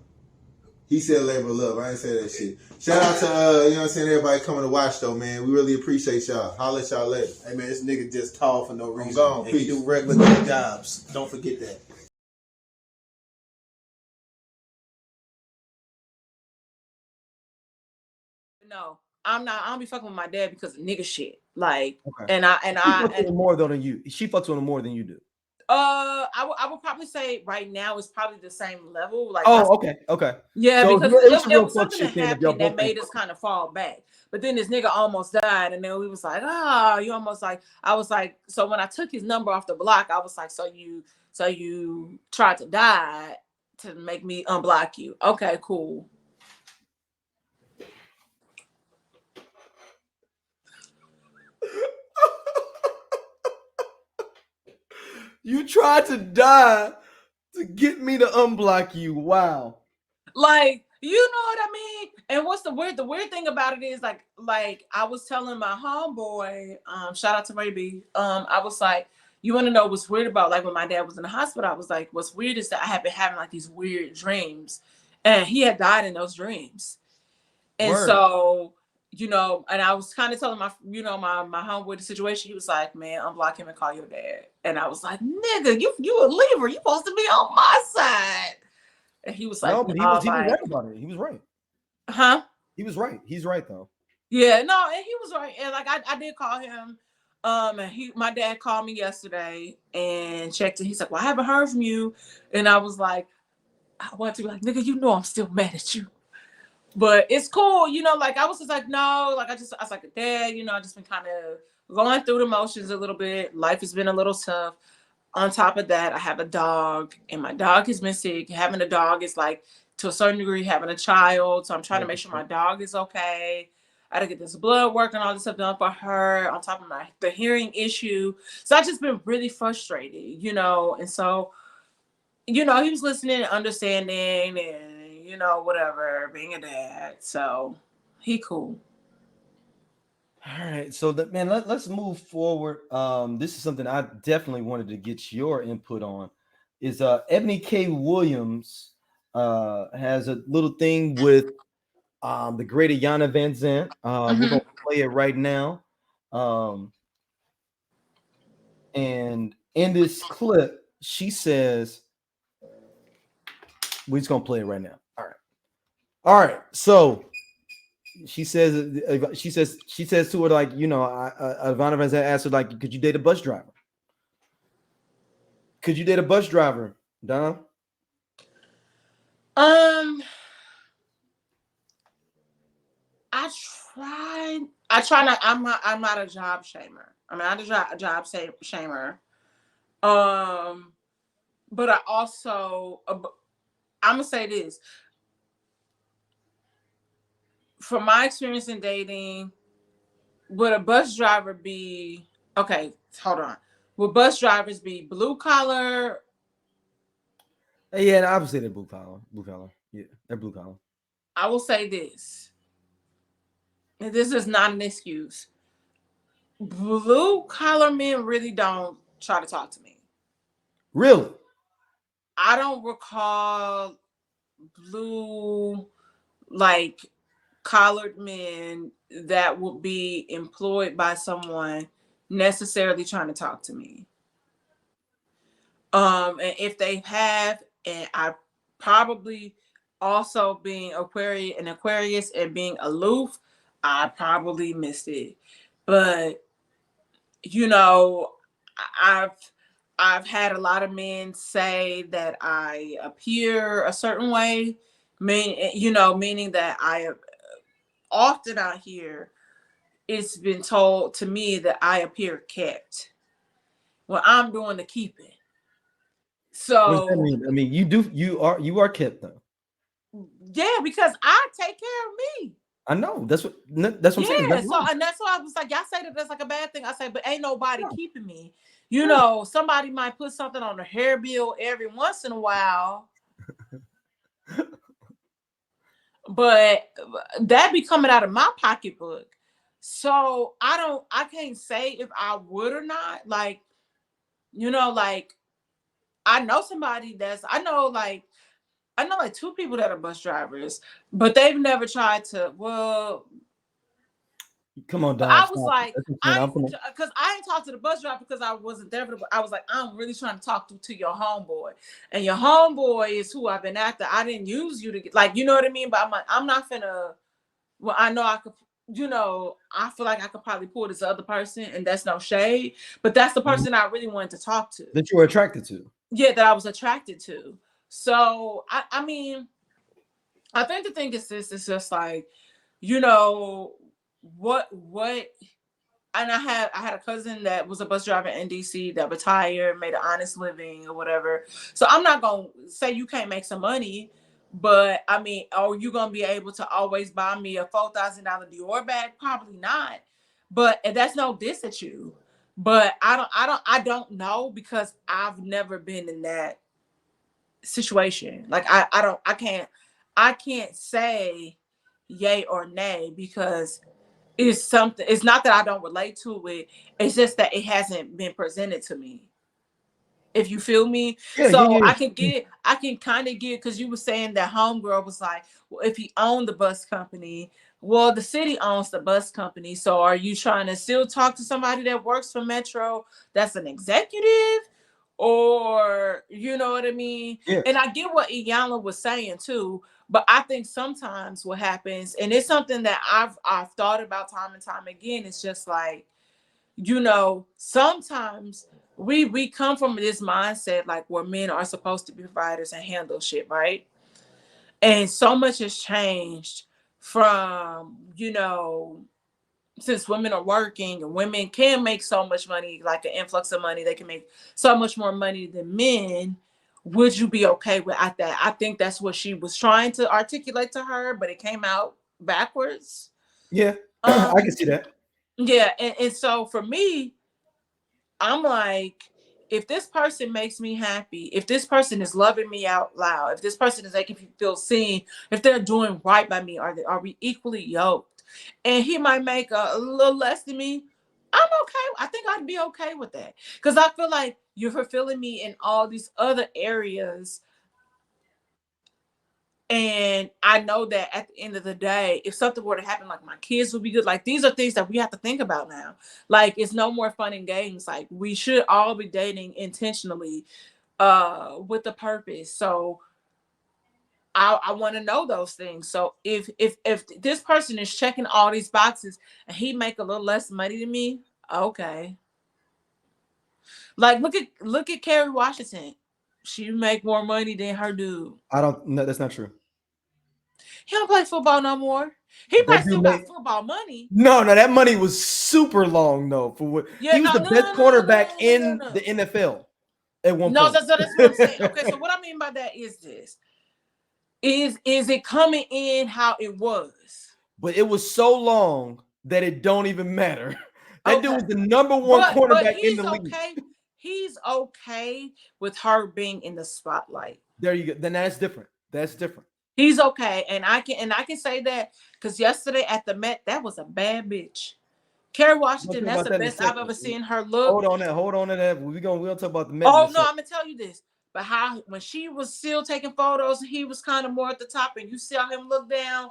Speaker 4: He said labor of love. I ain't say that shit. Shout out to you know what I'm saying, everybody coming to watch though, man. We really appreciate y'all. Holla at y'all later.
Speaker 5: Hey man, this nigga just tall for no reason.
Speaker 4: I'm gone.
Speaker 5: And he do regular jobs. Don't forget that.
Speaker 3: No, I'm not. I don't be fucking with my dad because of nigga shit. Like,
Speaker 2: okay.
Speaker 3: and I
Speaker 2: fucks with him more than you. She fucks with him more than you do.
Speaker 3: I would probably say right now it's probably the same level. Like,
Speaker 2: okay.
Speaker 3: Yeah,
Speaker 2: so
Speaker 3: because it was something that happened that made us kind of fall back. But then this nigga almost died, and then we was like, you almost like. I was like, so when I took his number off the block, I was like, so you tried to die to make me unblock you? Okay, cool.
Speaker 2: You tried to die to get me to unblock you. Wow.
Speaker 3: Like, you know what I mean? And what's the weird thing about it is like I was telling my homeboy, shout out to Ray B. I was like, you want to know what's weird about like when my dad was in the hospital? I was like, what's weird is that I have been having like these weird dreams, and he had died in those dreams. And so, you know, and I was kind of telling my homeboy the situation. He was like, man, unblock him and call your dad. And I was like, nigga, you a leaver. You supposed to be on my side. And he was like,
Speaker 2: no, but he was right about it. He was right.
Speaker 3: Huh?
Speaker 2: He was right. He's right though.
Speaker 3: Yeah, no, and he was right. And like I did call him. And my dad called me yesterday and checked and he's like, well, I haven't heard from you. And I was like, I want to be like, nigga, you know I'm still mad at you. But it's cool, you know, like I was just like, no, like I was like, Dad, you know, I just been kind of going through the motions a little bit. Life has been a little tough. On top of that, I have a dog and my dog has been sick. Having a dog is like, to a certain degree, having a child. So I'm trying to make sure my dog is okay. I had to get this blood work and all this stuff done for her on top of the hearing issue. So I've just been really frustrated, you know. And so, you know, he was listening and understanding and, you know, whatever, being a dad. So He cool.
Speaker 2: All right, so man, let's move forward. This is something I definitely wanted to get your input on. Is Eboni K. Williams has a little thing with the great Yana Van Zant. We're gonna play it right now. And in this clip, she says, we're just gonna play it right now. All right. So she says to her, like, you know, Ivana Van Zant asked her, like, could you date a bus driver? Could you date a bus driver, Donna?
Speaker 3: I try not. I'm not a job shamer. I'm not a job shamer. But I also, I'm gonna say this. From my experience in dating, would a bus driver be okay? Hold on. Would bus drivers be blue collar?
Speaker 2: Yeah, and obviously they're blue collar. Blue collar. Yeah, they're blue collar.
Speaker 3: I will say this. And this is not an excuse. Blue collar men really don't try to talk to me.
Speaker 2: Really?
Speaker 3: I don't recall blue, like, collared men that would be employed by someone necessarily trying to talk to me. And if they have, and I probably also being Aquarius and being aloof, I probably missed it. But you know, I've had a lot of men say that I appear a certain way, meaning that I often out here, it's been told to me that I appear kept. Well, I'm doing the keeping. So
Speaker 2: what does that mean? I mean, you are kept though.
Speaker 3: Yeah, because I take care of me.
Speaker 2: I know. That's what I'm saying.
Speaker 3: Yeah, and that's why I was like, y'all say that that's like a bad thing. I say, but ain't nobody keeping me. You know, somebody might put something on the hair bill every once in a while. But that be coming out of my pocketbook. So I can't say if I would or not. Like, you know, like I know somebody like two people that are bus drivers, but they've never tried to, well,
Speaker 2: come on, Don.
Speaker 3: I was like, because I ain't talked to the bus driver because I wasn't there. I was like, I'm really trying to talk to your homeboy, and your homeboy is who I've been after. I didn't use you to get, like, you know what I mean. But I'm like, I'm not finna. Well, I know I could. You know, I feel like I could probably pull this other person, and that's no shade. But that's the person I really wanted to talk to.
Speaker 2: That you were attracted to.
Speaker 3: Yeah, that I was attracted to. So I mean, I think the thing is this is just like, you know, what and I had a cousin that was a bus driver in DC that retired, made an honest living or whatever. So I'm not gonna say you can't make some money, but I mean, are you gonna be able to always buy me a $4,000 Dior bag? Probably not. But that's no diss at you. But I don't know, because I've never been in that situation. Like I can't say yay or nay, because it's not that I don't relate to it. It's just that it hasn't been presented to me. If you feel me. Yeah. I can kind of get, because you were saying that homegirl was like, well, if he owned the bus company, well, the city owns the bus company. So are you trying to still talk to somebody that works for Metro that's an executive? Or, you know what I mean? Yeah. And I get what Iyanla was saying too, but I think sometimes what happens, and it's something that I've thought about time and time again, it's just like, you know, sometimes we come from this mindset like where men are supposed to be providers and handle shit, right? And so much has changed from, you know, since women are working and women can make so much money, like an influx of money, they can make so much more money than men. Would you be okay with that? I think that's what she was trying to articulate to her, but it came out backwards.
Speaker 2: Yeah, I can see that.
Speaker 3: Yeah, and so for me, I'm like, if this person makes me happy, if this person is loving me out loud, if this person is making me feel seen, if they're doing right by me, are we equally yoked? and he might make a little less than me, I'm okay. I think I'd be okay with that because I feel like you're fulfilling me in all these other areas. And I know that at the end of the day, if something were to happen, like my kids would be good. Like these are things that we have to think about now. Like it's no more fun and games. Like we should all be dating intentionally, with a purpose. So I want to know those things. So if this person is checking all these boxes and he make a little less money than me, okay. Like look at Kerry Washington. She make more money than her dude.
Speaker 2: No, that's not true.
Speaker 3: He don't play football no more. He
Speaker 2: That
Speaker 3: might
Speaker 2: dude
Speaker 3: still
Speaker 2: made-
Speaker 3: got football money.
Speaker 2: No, that money was super long though. For what
Speaker 3: Yeah,
Speaker 2: he was the best cornerback in the NFL at one
Speaker 3: No,
Speaker 2: point.
Speaker 3: that's what I'm saying. Okay, so what I mean by that is this. Is it coming in how it was?
Speaker 2: But it was so long that it don't even matter. That
Speaker 3: Okay.
Speaker 2: dude was the number one cornerback
Speaker 3: But
Speaker 2: in the league.
Speaker 3: He's okay with her being in the spotlight.
Speaker 2: There you go. Then that's different. That's different.
Speaker 3: He's okay, and I can say that because yesterday at the Met, that was a bad bitch. Kerry Washington, that's the best I've ever seen her look.
Speaker 2: Hold on to that. We'll talk about the Met.
Speaker 3: Oh no, I'm gonna tell you this. But how when she was still taking photos, he was kind of more at the top, and you saw him look down,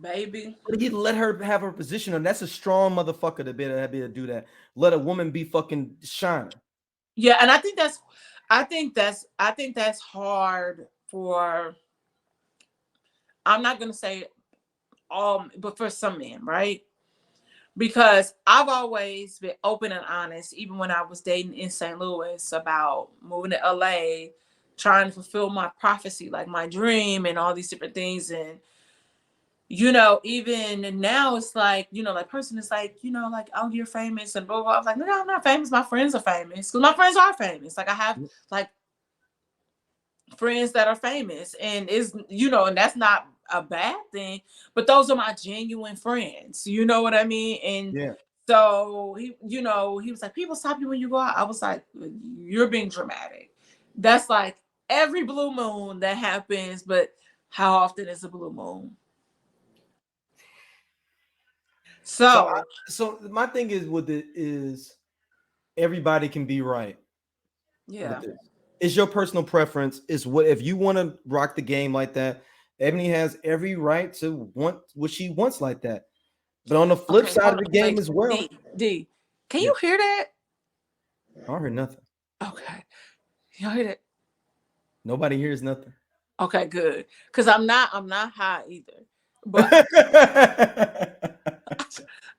Speaker 3: baby.
Speaker 2: But he let her have her position, and that's a strong motherfucker to be able to do that. Let a woman be fucking shining.
Speaker 3: Yeah, and I think that's hard for. I'm not gonna say all, but for some men, right? Because I've always been open and honest, even when I was dating in St. Louis, about moving to LA, trying to fulfill my prophecy, like my dream and all these different things. And, even now it's like, like person is like, like, oh, you're famous and blah, blah. I'm like, no, I'm not famous. My friends are famous because my friends are famous. Like I have like friends that are famous and and that's not a bad thing, but those are my genuine friends. You know what I mean? And
Speaker 2: yeah.
Speaker 3: So he was like, people stop you when you go out. I was like, you're being dramatic. That's like every blue moon that happens, but how often is a blue moon? So
Speaker 2: my thing is with it is everybody can be right.
Speaker 3: Yeah.
Speaker 2: It's your personal preference. Is what if you want to rock the game like that, Eboni has every right to want what she wants like that. But on the flip side of the game as well.
Speaker 3: D, can you hear that?
Speaker 2: I don't hear nothing.
Speaker 3: Okay. You hear that?
Speaker 2: Nobody hears nothing.
Speaker 3: Okay, good. Because I'm not high either. But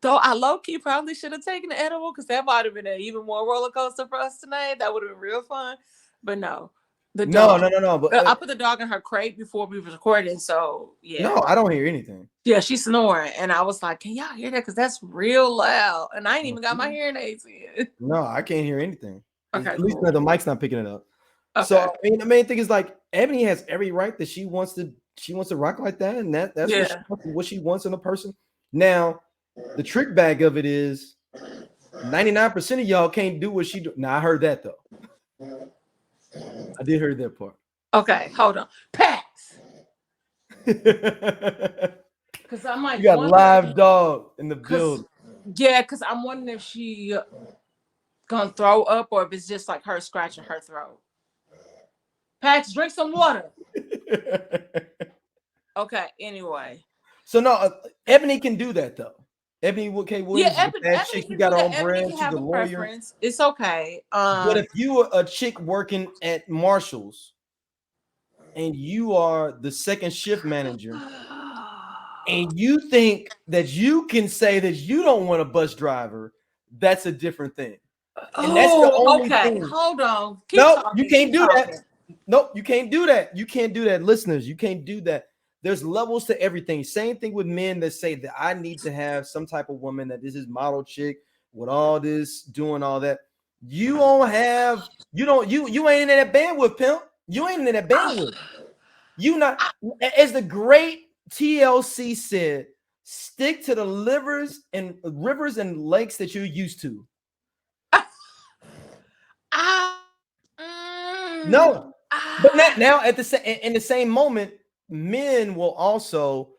Speaker 3: though I low-key probably should have taken the edible because that might have been an even more roller coaster for us tonight. That would have been real fun. But no.
Speaker 2: No. But
Speaker 3: I put the dog in her crate before we were recording, so yeah.
Speaker 2: No, I don't hear anything.
Speaker 3: Yeah, she's snoring, and I was like, "Can y'all hear that? Because that's real loud." And I ain't even got my hearing aids in.
Speaker 2: No, I can't hear anything.
Speaker 3: Okay,
Speaker 2: at least
Speaker 3: cool.
Speaker 2: the mic's not picking it up.
Speaker 3: Okay.
Speaker 2: So I mean, the main thing is like Eboni has every right that she wants to rock like that, and that's what she wants in a person. Now, the trick bag of it is 99% of y'all can't do what she do. Now I heard that though. I did hear that part.
Speaker 3: Okay, hold on. Pass. Because I'm like,
Speaker 2: you got live dog in the building.
Speaker 3: Yeah, because I'm wondering if she gonna throw up or if it's just like her scratching her throat. Pax, drink some water. Okay, anyway.
Speaker 2: So no, Eboni can do that though. Eboni K. Williams,
Speaker 3: Eboni
Speaker 2: chick, you got on brand. She's a lawyer.
Speaker 3: Preference. It's okay.
Speaker 2: But if you were a chick working at Marshall's and you are the second shift manager and you think that you can say that you don't want a bus driver, that's a different thing. And that's the only thing.
Speaker 3: Hold on.
Speaker 2: You can't do that. Nope, you can't do that. You can't do that, listeners. You can't do that. There's levels to everything. Same thing with men that say that I need to have some type of woman that this is model chick with all this doing all that. You ain't in that bandwidth, pimp. You ain't in that bandwidth. You not, as the great TLC said, stick to the rivers and lakes that you're used to. No, but now in the same moment, men will also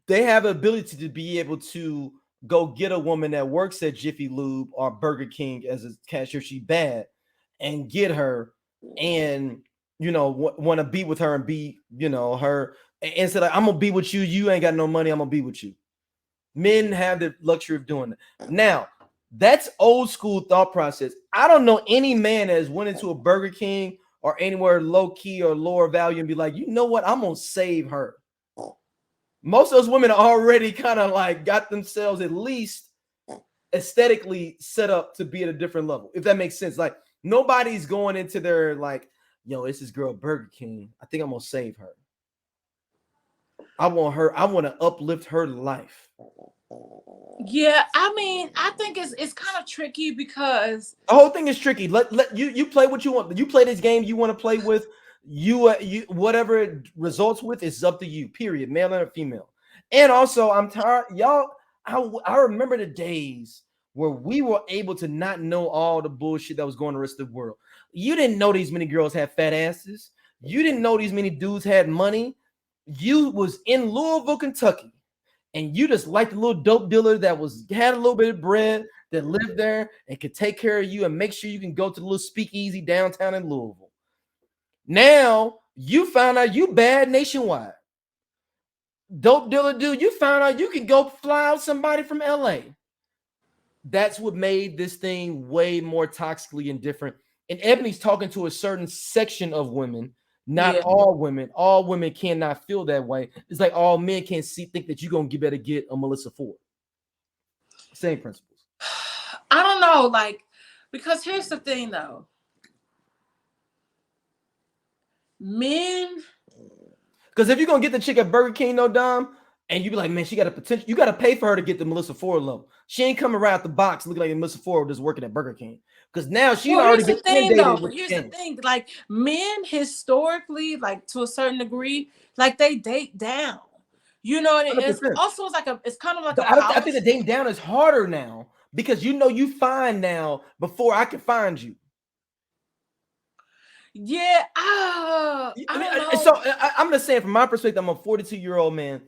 Speaker 2: they have the ability to be able to go get a woman that works at Jiffy Lube or Burger King as a cashier, she bad, and get her and, you know, want to be with her and be, you know, her, and say like, I'm gonna be with you. You ain't got no money. I'm gonna be with you. Men have the luxury of doing that. Now, that's old school thought process. I don't know any man that has went into a Burger King or anywhere low key or lower value and be like, you know what? I'm gonna save her. Most of those women are already kind of like got themselves at least aesthetically set up to be at a different level, if that makes sense. Like nobody's going into their like, yo, it's this girl Burger King. I think I'm gonna save her. I want her. I want to uplift her life.
Speaker 3: Yeah, I mean, I think it's kind of tricky because
Speaker 2: the whole thing is tricky. Let you play what you want. You play this game you want to play with. You whatever it results with is up to you. Period. Male and female. And also, I'm tired, y'all. I remember the days where we were able to not know all the bullshit that was going on the rest of the world. You didn't know these many girls had fat asses. You didn't know these many dudes had money. You was in Louisville, Kentucky, and you just liked a little dope dealer that had a little bit of bread, that lived there and could take care of you and make sure you can go to the little speakeasy downtown in Louisville. Now you found out you bad nationwide. Dope dealer dude, you found out you can go fly out somebody from LA. That's what made this thing way more toxically indifferent. And Ebony's talking to a certain section of women, not all women. All women cannot feel that way. It's like all men can't think that you're gonna better get a Melissa Ford. Same principles.
Speaker 3: I don't know, like, because here's the thing though. Men,
Speaker 2: because if you're gonna get the chick at Burger King, no Dom, and you be like, man, she got a potential, you gotta pay for her to get the Melissa Ford level. She ain't coming right out the box looking like Melissa Ford just working at Burger King. Because now she already been inundated with
Speaker 3: here's the thing, like men historically, like to a certain degree, like they date down. You know, it's also it's kind of like
Speaker 2: I think the dating down is harder now because you know you find now before I can find you.
Speaker 3: Yeah, I don't know.
Speaker 2: So I'm just saying from my perspective, I'm a 42-year-old man,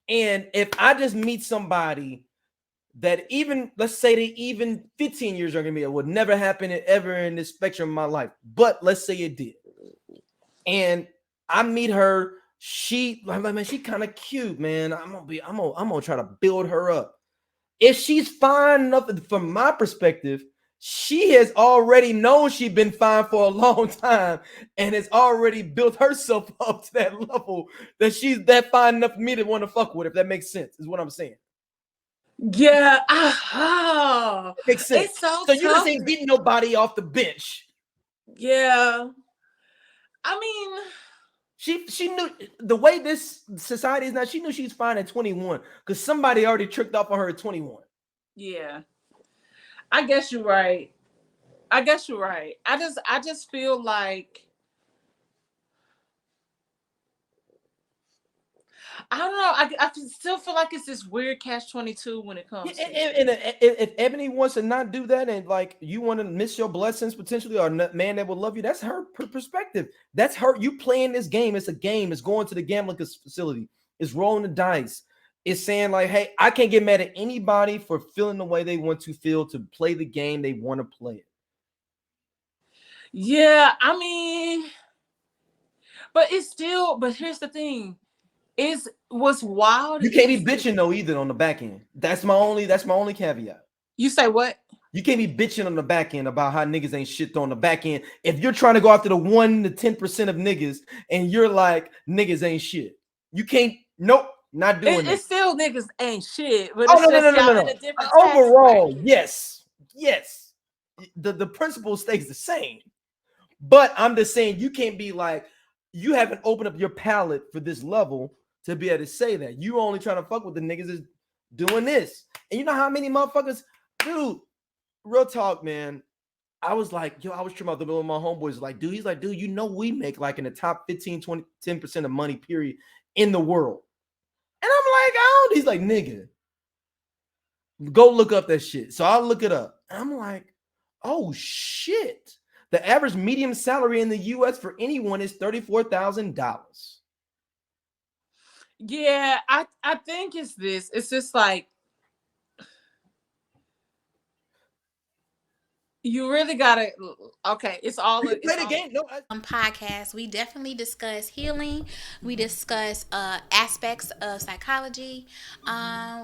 Speaker 2: and if I just meet somebody that even, let's say they even 15 years younger than me, it would never happen ever in this spectrum of my life, but let's say it did, and I meet her, she like, man, she kind of cute, man. I'm gonna try to build her up. If she's fine enough, from my perspective, she has already known she's been fine for a long time and has already built herself up to that level that she's that fine enough for me to want to fuck with, if that makes sense, is what I'm saying.
Speaker 3: Yeah,
Speaker 2: it makes sense.
Speaker 3: It's so
Speaker 2: you just ain't getting nobody off the bench.
Speaker 3: Yeah, I mean,
Speaker 2: she knew the way this society is now. She knew she's fine at 21 because somebody already tricked off on her at 21.
Speaker 3: Yeah, I guess you're right. I just feel like, I don't know. I still feel like it's this weird catch-22 when it comes to
Speaker 2: if Ebony wants to not do that and like you want to miss your blessings potentially, or a man that will love you, that's her perspective. That's her. You playing this game. It's a game. It's going to the gambling facility. It's rolling the dice. It's saying like, hey, I can't get mad at anybody for feeling the way they want to feel to play the game they want to play it.
Speaker 3: Yeah, I mean, but here's the thing. What's wild.
Speaker 2: You can't be bitching though either on the back end. That's my only caveat.
Speaker 3: You say what?
Speaker 2: You can't be bitching on the back end about how niggas ain't shit on the back end. If you're trying to go after the 1 to 10% of niggas and you're like, niggas ain't shit. You can't, nope, not doing it.
Speaker 3: It's still niggas ain't shit. But
Speaker 2: no. Overall, yes. The principle stays the same. But I'm just saying you can't be like, you haven't opened up your palate for this level to be able to say that. You only trying to fuck with the niggas is doing this. And you know how many motherfuckers, dude, real talk, man. I was like, yo, I was tripping out the middle of my homeboys. Like, dude, he's like, dude, you know, we make like in the top 15, 20, 10% of money, period, in the world. And I'm like, oh, he's like, nigga, go look up that shit. So I'll look it up. And I'm like, oh, shit. The average median salary in the U.S. for anyone is $34,000.
Speaker 3: Yeah, I think it's this. It's just like you really gotta. Okay, it's all.
Speaker 2: You can play the game. No,
Speaker 6: Podcast, we definitely discuss healing. We discuss aspects of psychology.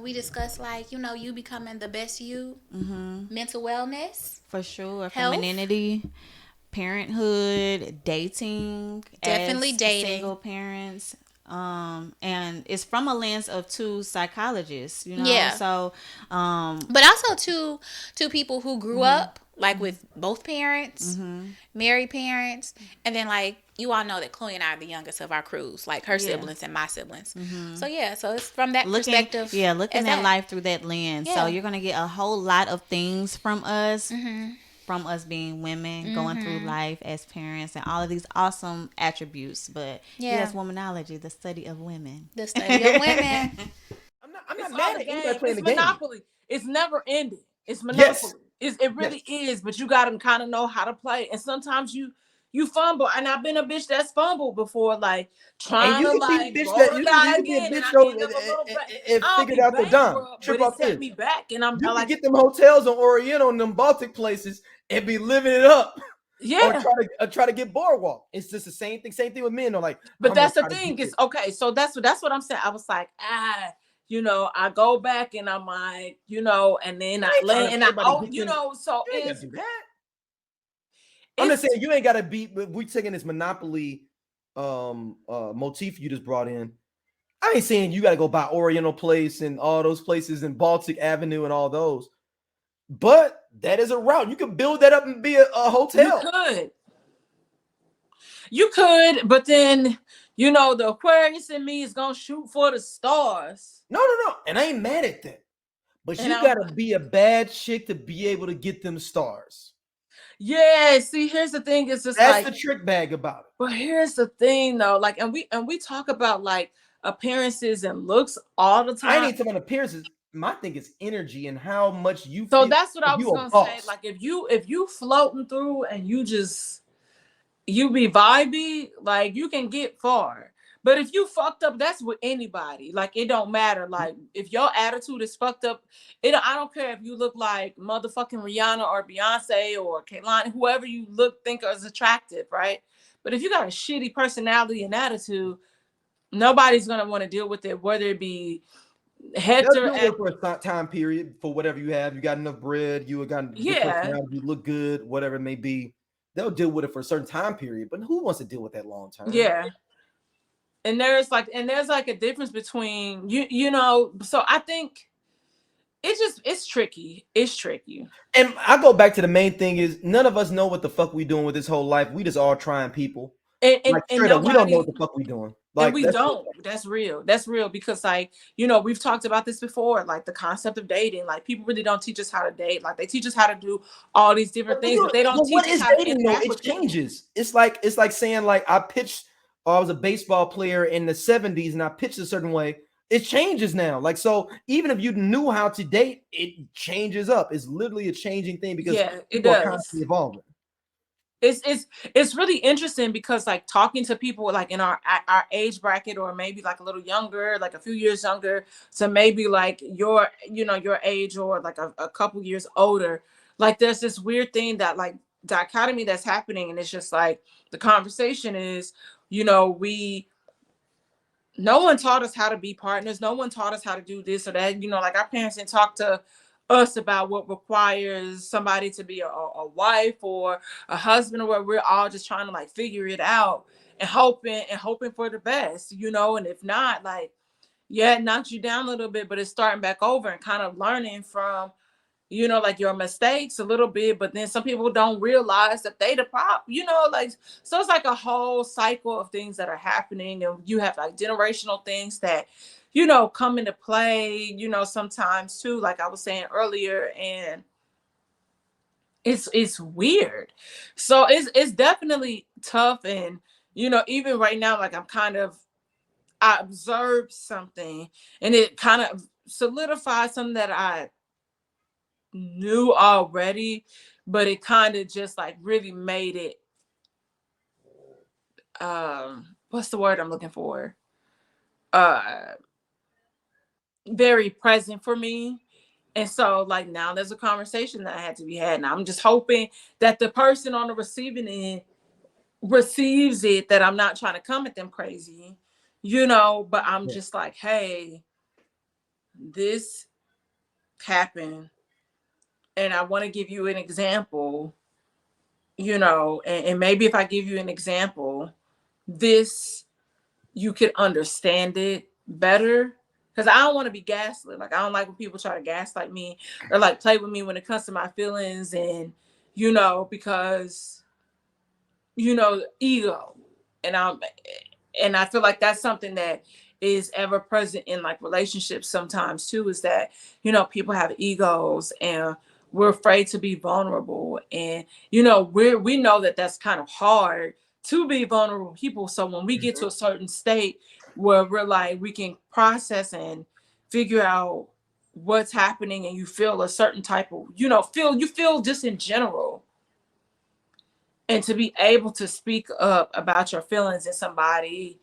Speaker 6: We discuss, like, you becoming the best you, mental wellness,
Speaker 7: For sure.
Speaker 6: health.
Speaker 7: Femininity, parenthood, dating,
Speaker 6: Definitely
Speaker 7: as
Speaker 6: dating.
Speaker 7: single parents. And it's from a lens of two psychologists,
Speaker 6: Yeah.
Speaker 7: So
Speaker 6: But also to people who grew up like with both parents, married parents, and then, like, you all know that Chloe and I are the youngest of our crews, like her siblings and my siblings. So yeah, so it's from that perspective.
Speaker 7: Yeah, looking
Speaker 6: as
Speaker 7: at life through that lens.
Speaker 6: Yeah.
Speaker 7: So you're gonna get a whole lot of things from us. From us being women, going through life as parents, and all of these awesome attributes. But yes, womanology, the study of women.
Speaker 6: The study of women.
Speaker 2: I'm not
Speaker 3: It's
Speaker 2: mad
Speaker 3: all
Speaker 2: at you
Speaker 3: game.
Speaker 2: guys playing
Speaker 3: It's
Speaker 2: the game.
Speaker 3: Monopoly. It's never ending. It's Monopoly. It really is, but you gotta kind of know how to play. And sometimes you fumble. And I've been a bitch that's fumbled before, like trying to like roll the die again, and I end up a little back.
Speaker 2: and figured out the dime.
Speaker 3: But it set me back, and I'm
Speaker 2: You
Speaker 3: like,
Speaker 2: can get them hotels on Oriental and them Baltic places and be living it up.
Speaker 3: yeah.
Speaker 2: Or try to get boardwalk. It's just the same thing. Same thing with men. They're like,
Speaker 3: But
Speaker 2: I'm
Speaker 3: that's the
Speaker 2: gonna try to
Speaker 3: thing.
Speaker 2: get
Speaker 3: Is okay. So that's what I'm saying. I was like, I go back and I'm like, and then I land and so
Speaker 2: You ain't gotta
Speaker 3: it's
Speaker 2: do that. I'm just saying you ain't gotta be. We taking this Monopoly motif you just brought in. I ain't saying you gotta go buy Oriental Place and all those places in Baltic Avenue and all those. But that is a route. You could build that up and be a hotel.
Speaker 3: You could, but then the Aquarius in me is gonna shoot for the stars.
Speaker 2: No. And I ain't mad at that. But you gotta be a bad chick to be able to get them stars.
Speaker 3: Yeah, see, here's the thing. It's just
Speaker 2: that's the trick bag about it.
Speaker 3: But here's the thing, though. Like, and we talk about like appearances and looks all the time.
Speaker 2: I ain't talking about appearances. My thing is energy and how much you.
Speaker 3: So
Speaker 2: feel
Speaker 3: that's what I was gonna say.
Speaker 2: Say.
Speaker 3: Like, if you floating through and you be vibey, like you can get far. But if you fucked up, that's with anybody. Like, it don't matter. Like, if your attitude is fucked up, I don't care if you look like motherfucking Rihanna or Beyonce or Kehlani, whoever you think is attractive, right? But if you got a shitty personality and attitude, nobody's gonna want to deal with it, whether it be Hector
Speaker 2: for a time period for whatever you have. You got enough bread, you got good personality, you look good, whatever it may be. They'll deal with it for a certain time period, but who wants to deal with that long term?
Speaker 3: Yeah. And there's like a difference between so I think it's tricky. It's tricky.
Speaker 2: And I go back to the main thing is none of us know what the fuck we doing with this whole life. We just all trying people.
Speaker 3: And
Speaker 2: we don't know what the fuck we doing. Like,
Speaker 3: and we don't. That's real. That's real because we've talked about this before, like the concept of dating. Like, people really don't teach us how to date. Like, they teach us how to do all these different things, but they don't teach us how to interact with
Speaker 2: it changes. It's like saying like I was a baseball player in the 70s and I pitched a certain way. It changes now. Like, so even if you knew how to date, it changes up. It's literally a changing thing because people are constantly evolving.
Speaker 3: It's really interesting because like talking to people like in our age bracket or maybe like a little younger, like a few years younger, so maybe like your age or like a couple years older, like there's this weird thing that like dichotomy that's happening, and it's just like the conversation is no one taught us how to be partners. No one taught us how to do this or that. Like, our parents didn't talk to us about what requires somebody to be a wife or a husband, or where we're all just trying to like figure it out and hoping for the best, and if not, like, it knocks you down a little bit, but it's starting back over and kind of learning from like your mistakes a little bit. But then some people don't realize that they the prop, like, so it's like a whole cycle of things that are happening, and you have like generational things that come into play sometimes too, like I was saying earlier, and it's weird. So it's definitely tough. And even right now, like I observed something and it kind of solidified something that I knew already, but it kind of just like really made it what's the word I'm looking for? very present for me. And so like now there's a conversation that had to be had. And I'm just hoping that the person on the receiving end receives it, that I'm not trying to come at them crazy, but I'm just like, hey, this happened. And I want to give you an example, and maybe if I give you an example, you could understand it better. Because I don't want to be gaslit. Like, I don't like when people try to gaslight me or like play with me when it comes to my feelings. And, because, ego. And I feel like that's something that is ever present in like relationships sometimes too, is that, people have egos and we're afraid to be vulnerable. And, we know that that's kind of hard to be vulnerable people. So when we get to a certain state where we're like, we can process and figure out what's happening, and you feel a certain type of, you feel just in general. And to be able to speak up about your feelings, and somebody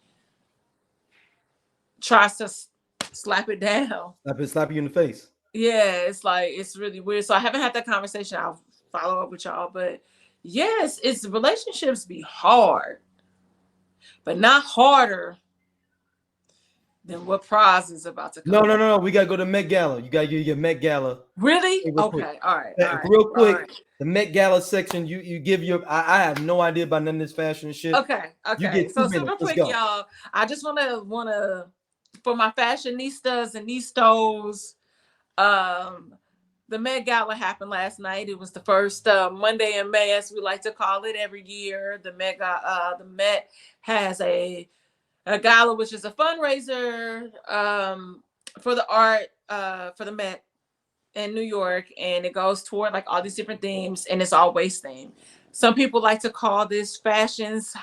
Speaker 3: tries to slap it down.
Speaker 2: Slap you in the face.
Speaker 3: Yeah, it's like, it's really weird. So I haven't had that conversation. I'll follow up with y'all. But yes, relationships be hard, but not harder than what Pras is about to come.
Speaker 2: No. We gotta go to Met Gala. You gotta give your Met Gala.
Speaker 3: Really? Okay. All right.
Speaker 2: Real quick. The Met Gala section. You give your. I have no idea about none of this fashion shit.
Speaker 3: Okay.
Speaker 2: You get
Speaker 3: So super quick, y'all. I just wanna for my fashionistas and nistos. The Met Gala happened last night. It was the first Monday in May, as we like to call it every year. The Met has a gala, which is a fundraiser for the art for the Met in New York, and it goes toward like all these different themes, and it's always themed. Some people like to call this fashions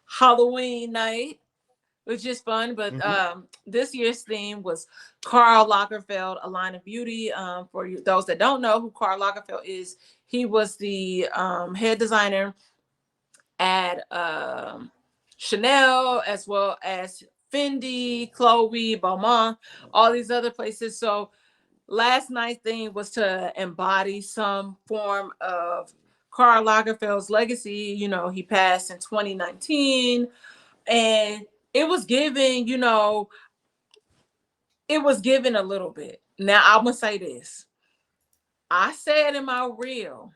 Speaker 3: Halloween night, which is fun. But this year's theme was Karl Lagerfeld, a line of beauty. For those that don't know who Karl Lagerfeld is, he was the head designer at Chanel, as well as Fendi, Chloe, Balmain, all these other places. So last night's theme was to embody some form of Karl Lagerfeld's legacy. He passed in 2019, and it was given, it was given a little bit. Now, I'm going to say this. I said in my reel,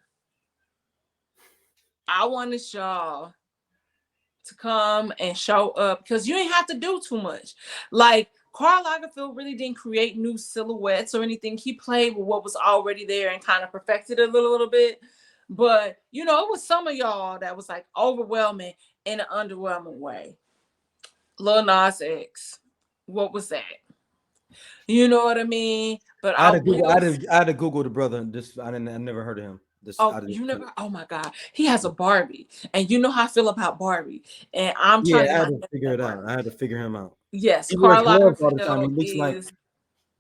Speaker 3: I wanted y'all to come and show up, because you ain't have to do too much. Like, Karl Lagerfeld really didn't create new silhouettes or anything. He played with what was already there and kind of perfected it a little bit. But, it was some of y'all that was like overwhelming in an underwhelming way. Lil Nas X, what was that? You know what I mean? But
Speaker 2: I had to Google the brother. I never heard of him.
Speaker 3: You never? Oh my God, he has a Barbie, and you know how I feel about Barbie. And I'm trying to.
Speaker 2: I had to figure it out. I had to figure him out.
Speaker 3: Yes,
Speaker 2: Karl Lagerfeld.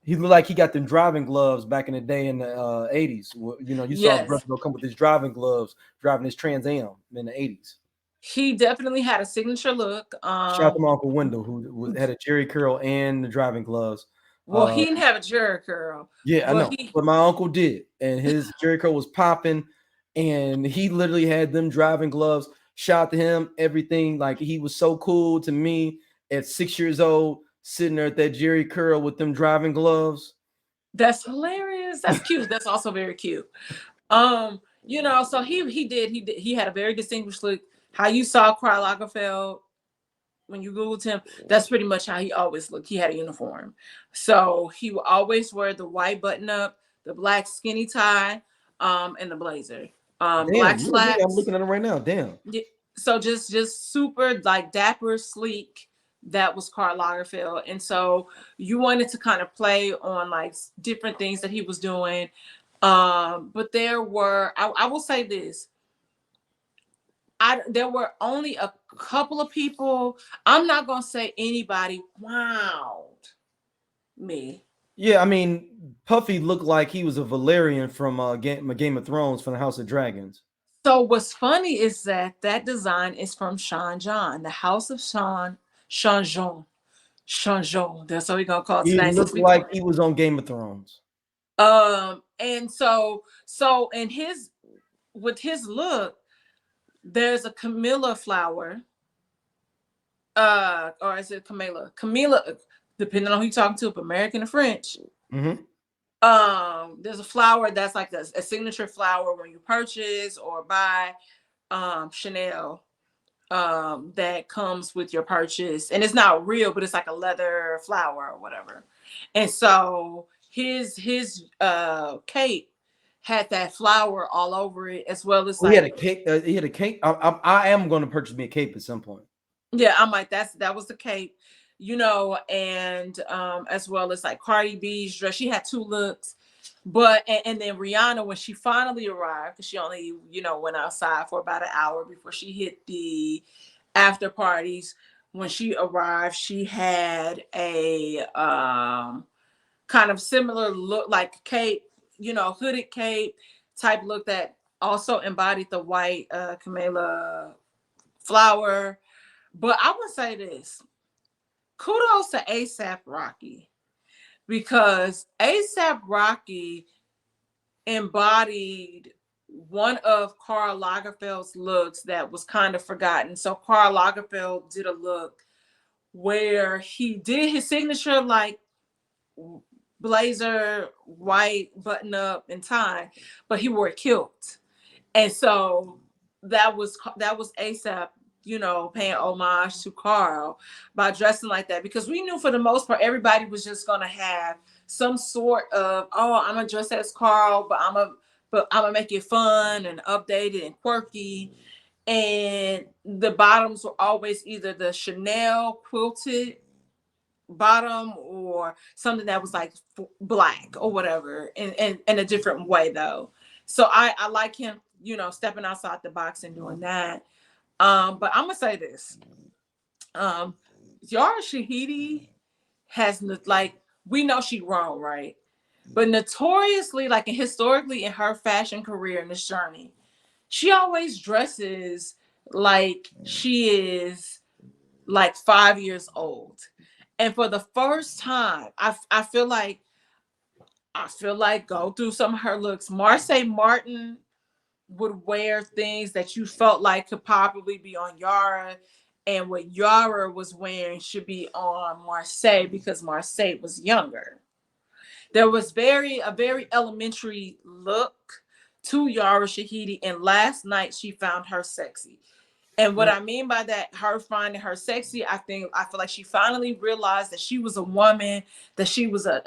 Speaker 2: He looked like he got them driving gloves back in the day in the 80s. You saw brother come with his driving gloves, driving his Trans Am in the 80s.
Speaker 3: He definitely had a signature look.
Speaker 2: Shout out to my Uncle Wendell, who had a Jerry curl and the driving gloves.
Speaker 3: Well, he didn't have a Jerry curl.
Speaker 2: Yeah, I know. But my uncle did. And his Jerry curl was popping. And he literally had them driving gloves. Shout out to him. Everything. Like, he was so cool to me at 6 years old, sitting there at that Jerry curl with them driving gloves.
Speaker 3: That's hilarious. That's cute. That's also very cute. So he had a very distinguished look. How you saw Karl Lagerfeld when you Googled him, that's pretty much how he always looked. He had a uniform. So he would always wear the white button up, the black skinny tie, and the blazer. Black slacks.
Speaker 2: I'm looking at him right now. Damn.
Speaker 3: So just super like dapper, sleek. That was Karl Lagerfeld. And so you wanted to kind of play on like different things that he was doing. But there were, I will say this. There were only a couple of people. I'm not gonna say anybody wowed me.
Speaker 2: Yeah, I mean, Puffy looked like he was a Valerian from Game of Thrones, from the House of Dragons.
Speaker 3: So what's funny is that design is from Sean John, the House of Sean John. Chanjon. That's what we're gonna call it
Speaker 2: He
Speaker 3: tonight.
Speaker 2: looked like he was on Game of Thrones.
Speaker 3: And so in his with his look, there's a Camilla flower. Or is it Camilla? Camilla, depending on who you're talking to, American or French.
Speaker 2: Mm-hmm.
Speaker 3: There's a flower that's like a signature flower when you purchase or buy Chanel that comes with your purchase, and it's not real, but it's like a leather flower or whatever. And so his cape had that flower all over it, as well as
Speaker 2: he had a cape. He had a cape. I am going to purchase me a cape at some point.
Speaker 3: Yeah, I'm like, that was the cape, you know, and as well as like Cardi B's dress. She had two looks, but and then Rihanna, when she finally arrived, because she only, you know, went outside for about an hour before she hit the after parties. When she arrived, she had a kind of similar look, like cape, you know, hooded cape type look that also embodied the white camellia flower. But I would say this, kudos to ASAP Rocky, because ASAP Rocky embodied one of Karl Lagerfeld's looks that was kind of forgotten. So Karl Lagerfeld did a look where he did his signature like blazer, white button up and tie, but he wore a kilt. And so that was ASAP, you know, paying homage to Karl by dressing like that, because we knew for the most part everybody was just gonna have some sort of, oh, I'm gonna dress as Karl, but I'm gonna make it fun and updated and quirky. And the bottoms were always either the Chanel quilted bottom or something that was like black or whatever, in a different way though. So I like him, you know, stepping outside the box and doing that. But I'm gonna say this. Yara Shahidi has, like, we know she wrong, right? But notoriously, like, and historically in her fashion career in this journey, she always dresses like she is like 5 years old. And for the first time, I feel like go through some of her looks. Marsai Martin would wear things that you felt like could probably be on Yara, and what Yara was wearing should be on Marsai, because Marsai was younger. There was a very elementary look to Yara Shahidi, and last night she found her sexy. And what I mean by that, her finding her sexy, I feel like she finally realized that she was a woman, that she was an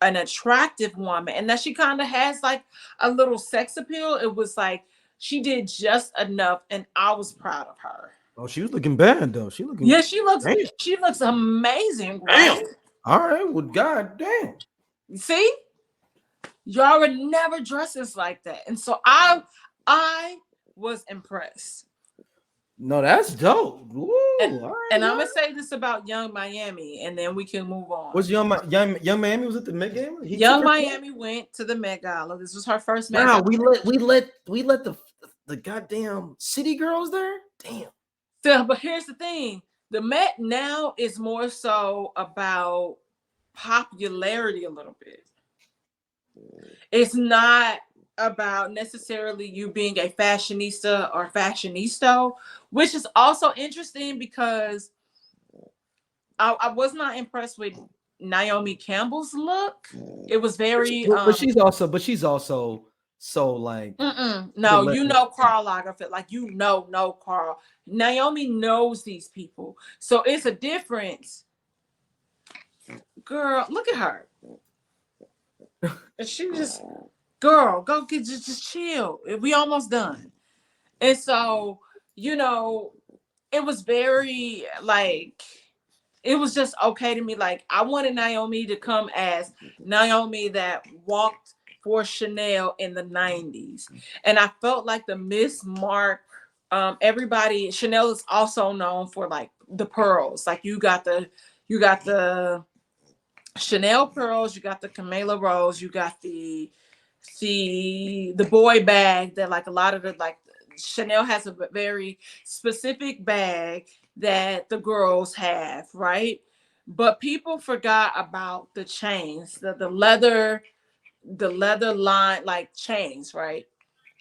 Speaker 3: attractive woman, and that she kind of has like a little sex appeal. It was like she did just enough, and I was proud of her.
Speaker 2: Oh, she was looking bad though. She
Speaker 3: looks amazing, right?
Speaker 2: Damn. All right, well, god damn.
Speaker 3: See, Yara never dresses like that, and so I was impressed.
Speaker 2: No, that's dope. Ooh,
Speaker 3: and
Speaker 2: right,
Speaker 3: I'm gonna say this about Young Miami, and then we can move on.
Speaker 2: Was Young Miami was at the Met Gala?
Speaker 3: Young Miami went to the Met Gala. This was her first Met Gala.
Speaker 2: We let the goddamn city girls there. Damn.
Speaker 3: So, but here's the thing: the Met now is more so about popularity a little bit. It's not about necessarily you being a fashionista or fashionista, which is also interesting, because I was not impressed with Naomi Campbell's look. It was very
Speaker 2: but she's also so like
Speaker 3: no, you know Karl Lagerfeld, like you know Karl. Naomi knows these people, so it's a difference. Girl, look at her. And she just, girl, go get just chill. We almost done. And so, you know, it was very like, it was just okay to me. Like, I wanted Naomi to come as Naomi that walked for Chanel in the 90s. And I felt like the Miss Mark, everybody, Chanel is also known for like the pearls. Like you got the Chanel pearls, you got the Camilla Rose, you got the boy bag that like a lot of the, like Chanel has a very specific bag that the girls have, right? But people forgot about the chains, the leather line, like chains, right?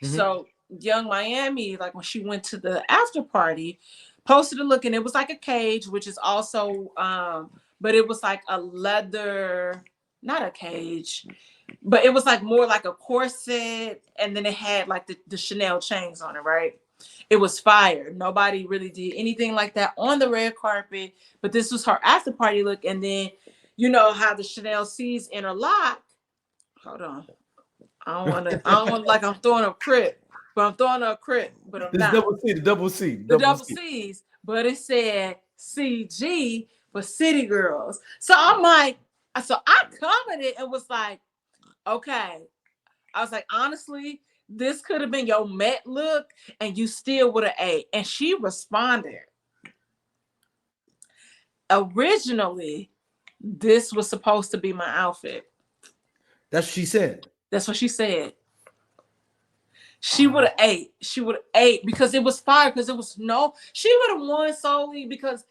Speaker 3: Mm-hmm. So Young Miami, like when she went to the after party, posted a look, and it was like a cage, which is also but it was like a leather, not a cage, but it was like more like a corset, and then it had like the Chanel chains on it, right? It was fire. Nobody really did anything like that on the red carpet, but this was her after party look. And then you know how the Chanel C's interlock. Hold on. I don't want like I'm throwing a crit, but I'm throwing a crit, but I'm not.
Speaker 2: The double C's,
Speaker 3: but it said CG for City Girls. So I'm like, so I commented and was like, okay. I was like, honestly, this could have been your Met look and you still would have ate. And she responded, originally, this was supposed to be my outfit.
Speaker 2: That's what she said.
Speaker 3: That's what she said. She would have ate. She would have ate because it was fire. Because it was she would have won solely because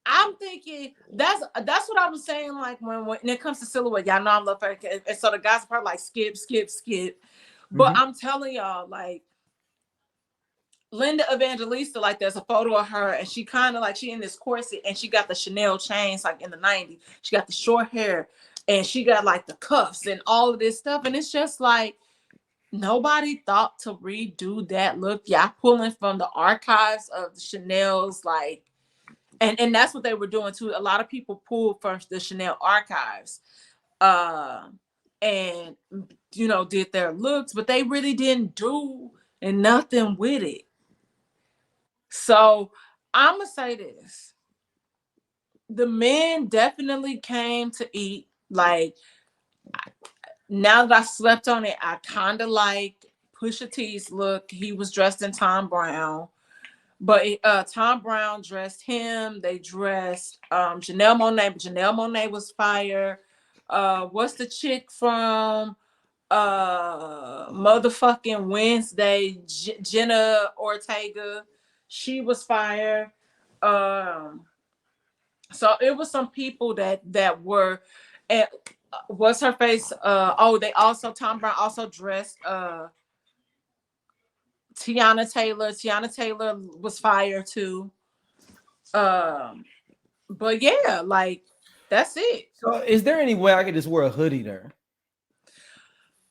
Speaker 3: I'm thinking that's what I was saying. Like when it comes to silhouette, y'all know I love her. And so the guys are probably like skip. But I'm telling y'all, like Linda Evangelista, like there's a photo of her and she kind of like she in this corset and she got the Chanel chains like in the 90s. She got the short hair and she got like the cuffs and all of this stuff. And it's just like nobody thought to redo that look. Y'all pulling from the archives of the Chanel's, like, and that's what they were doing too. A lot of people pulled from the Chanel archives. And you know, did their looks, but they really didn't do nothing with it. So I'm gonna say this: the men definitely came to eat. Like now that I slept on it, I kind of like Pusha T's look. He was dressed in Tom Brown, but Tom Brown dressed him. They dressed Janelle Monáe, but Janelle Monáe was fire. What's the chick from motherfucking Wednesday? Jenna Ortega. She was fire. So it was some people that were, and what's her face? They also, Tom Brown also dressed Tiana Taylor. Tiana Taylor was fire too. But yeah, like that's it.
Speaker 2: So is there any way I could just wear a hoodie there?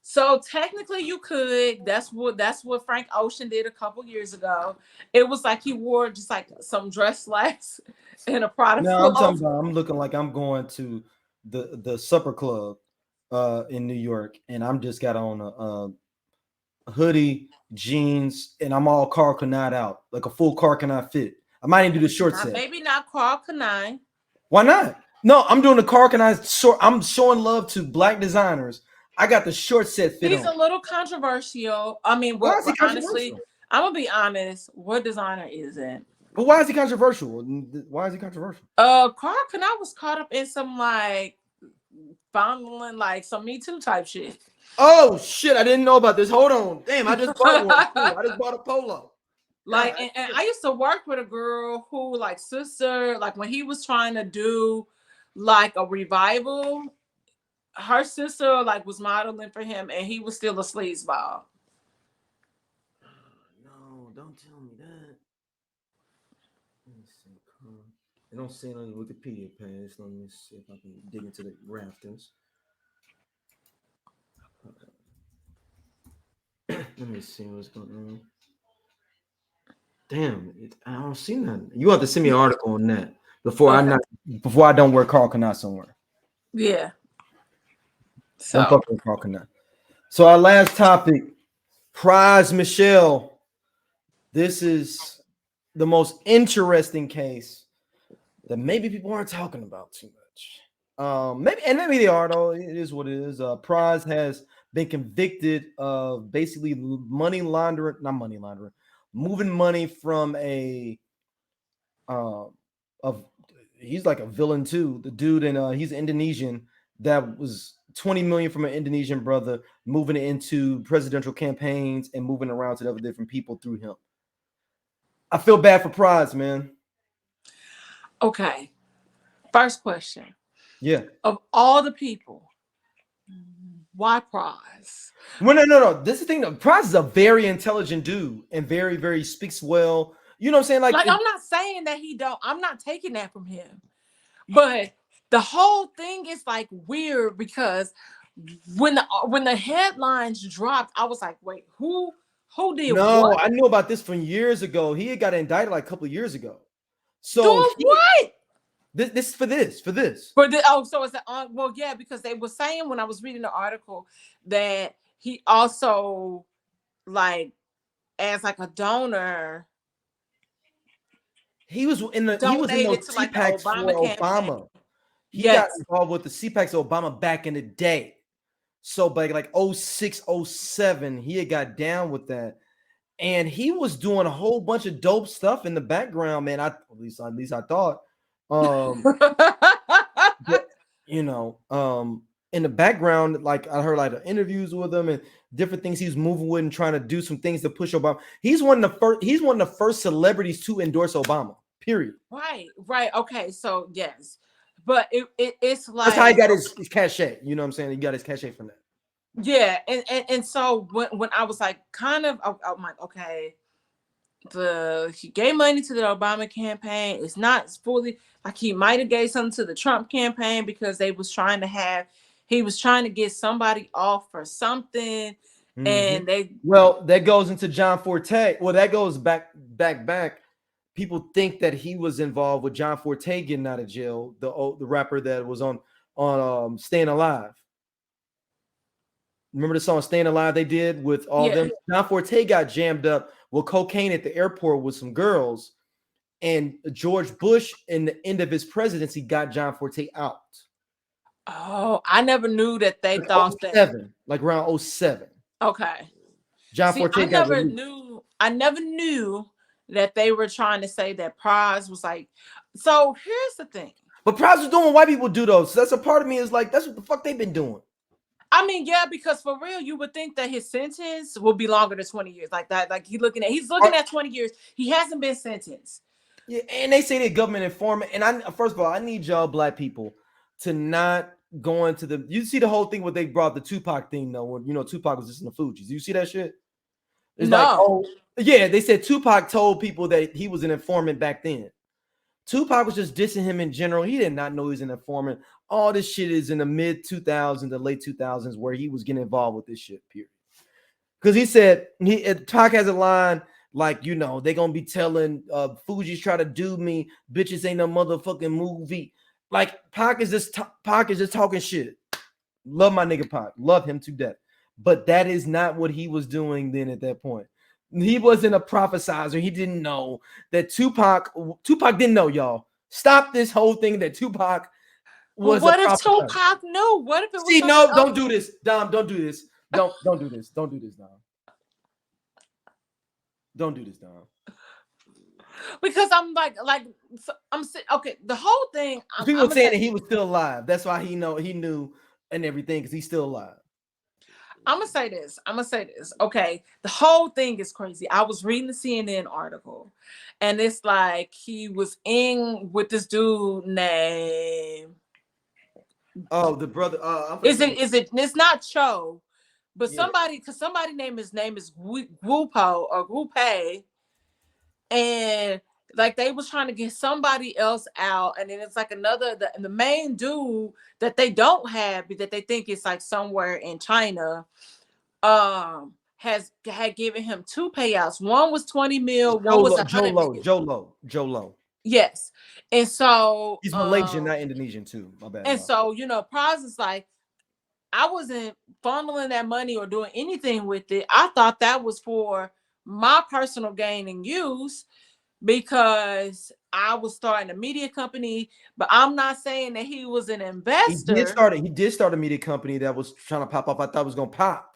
Speaker 3: So technically you could. That's what Frank Ocean did a couple years ago. It was like he wore just like some dress slacks and a product.
Speaker 2: No, I'm talking about, I'm looking like I'm going to the supper club in New York, and I'm just got on a hoodie, jeans, and I'm all Karl Lagerfeld out, like a full Karl Lagerfeld fit. I might even do the short set.
Speaker 3: Maybe not Karl Lagerfeld.
Speaker 2: Why not? No, I'm doing the Karl Lagerfeld short. I'm showing love to black designers. I got the short set fit.
Speaker 3: He's a little controversial. I mean, honestly, I'm gonna be honest. What designer is it?
Speaker 2: But why is he controversial? Why is he controversial?
Speaker 3: Karl Lagerfeld was caught up in some like fondling, like some Me Too type shit.
Speaker 2: Oh shit! I didn't know about this. Hold on, damn! I just bought one. I just bought a polo.
Speaker 3: Like, and I used to work with a girl who, like, sister, like when he was trying to do like a revival, her sister like was modeling for him, and he was still a sleazeball.
Speaker 2: No, don't tell me that. Let me see. I don't see it on the Wikipedia page. Let me see if I can dig into the rafters. Let me see what's going on. Damn, I don't see nothing. You have to send me an article on that before I don't wear Karl Lagerfeld somewhere.
Speaker 3: Yeah.
Speaker 2: So I'm fucking with Karl Lagerfeld. So our last topic, Pras Michelle. This is the most interesting case that maybe people aren't talking about too much. Maybe they are, though. It is what it is. Pras has been convicted of basically moving money from he's like a villain too. The dude, and he's Indonesian, that was 20 million from an Indonesian brother, moving it into presidential campaigns and moving around to other different people through him. I feel bad for Pras, man.
Speaker 3: Okay. First question.
Speaker 2: Yeah.
Speaker 3: Of all the people, why Pras?
Speaker 2: Well, no. This is the thing. Pras is a very intelligent dude and very, very speaks well. You know what I'm saying?
Speaker 3: Like I'm not saying that he don't. I'm not taking that from him. But the whole thing is like weird because when the headlines dropped, I was like, wait, who did
Speaker 2: No,
Speaker 3: what?
Speaker 2: I knew about this from years ago. He had got indicted like a couple of years ago. So
Speaker 3: doing what?
Speaker 2: This is for this.
Speaker 3: So it's well, yeah, because they were saying when I was reading the article that he also like as like a donor.
Speaker 2: He was in those CPACs for Obama. He got involved with the CPACs of Obama back in the day. So by like 06, 07, he had got down with that. And he was doing a whole bunch of dope stuff in the background, man. At least I thought. But, you know, in the background, like I heard like the interviews with him and different things he's moving with and trying to do some things to push Obama. He's one of the first celebrities to endorse Obama. Period.
Speaker 3: Right. Okay. So yes, but it's like
Speaker 2: that's how he got his cachet. You know what I'm saying? He got his cachet from that.
Speaker 3: Yeah, and so when I was like kind of, I'm like, okay, he gave money to the Obama campaign. It's not fully like he might have gave something to the Trump campaign because he was trying to get somebody off for something, and
Speaker 2: that goes into John Forte. Well, that goes back. People think that he was involved with John Forte getting out of jail, the rapper that was on Staying Alive. Remember the song Staying Alive they did with all them? John Forte got jammed up with cocaine at the airport with some girls, and George Bush in the end of his presidency got John Forte out.
Speaker 3: Oh, I never knew that they thought
Speaker 2: 07, like around 07.
Speaker 3: Okay.
Speaker 2: John Forte got
Speaker 3: released. I never knew that they were trying to say that Pras was like. So here's the thing.
Speaker 2: But Pras was doing what white people do though. So that's a part of me is like, that's what the fuck they've been doing.
Speaker 3: I mean, yeah, because for real, you would think that his sentence will be longer than 20 years. Like that, like he's looking at 20 years. He hasn't been sentenced.
Speaker 2: Yeah, and they say they're government informant. And first of all, I need y'all black people to not go into the. You see the whole thing what they brought the Tupac thing though, when Tupac was just in the Fugees. You see that shit? It's
Speaker 3: no.
Speaker 2: They said Tupac told people that he was an informant back then. Tupac was just dissing him in general. He did not know he was an informant. All this shit is in the mid 2000s, the late 2000s, where he was getting involved with this shit, period. Because he said, Pac has a line like, they're going to be telling Fugees try to do me. Bitches ain't no motherfucking movie. Like, Pac is just talking shit. Love my nigga Pac. Love him to death. But that is not what he was doing then at that point. He wasn't a prophesizer. He didn't know that Tupac didn't know, y'all. Stop this whole thing that Tupac was.
Speaker 3: What if Tupac knew? What if it was?
Speaker 2: See, no, don't do this, Dom. Don't do this. Don't do this. Don't do this, Dom. Don't do this, Dom.
Speaker 3: Because I'm okay. The whole thing.
Speaker 2: People saying that he was still alive. That's why he knew and everything because he's still alive.
Speaker 3: I'm gonna say this. Okay, the whole thing is crazy. I was reading the CNN article, and it's like he was in with this dude named.
Speaker 2: Oh, the brother.
Speaker 3: Is it? It's not Cho, but somebody. Because somebody named his name is Gupo or Gupe, and like they was trying to get somebody else out, and then it's like the main dude that they don't have, but that they think is like somewhere in China, had given him 2 payouts. One was 20 mil, one was 100 million.
Speaker 2: Joe Low.
Speaker 3: Yes, and so
Speaker 2: he's Malaysian, not Indonesian too. My bad.
Speaker 3: And so Pras is like, I wasn't funneling that money or doing anything with it. I thought that was for my personal gain and use, because I was starting a media company, but I'm not saying that he was an investor.
Speaker 2: He did start a media company that was trying to pop up. I thought it was going to pop.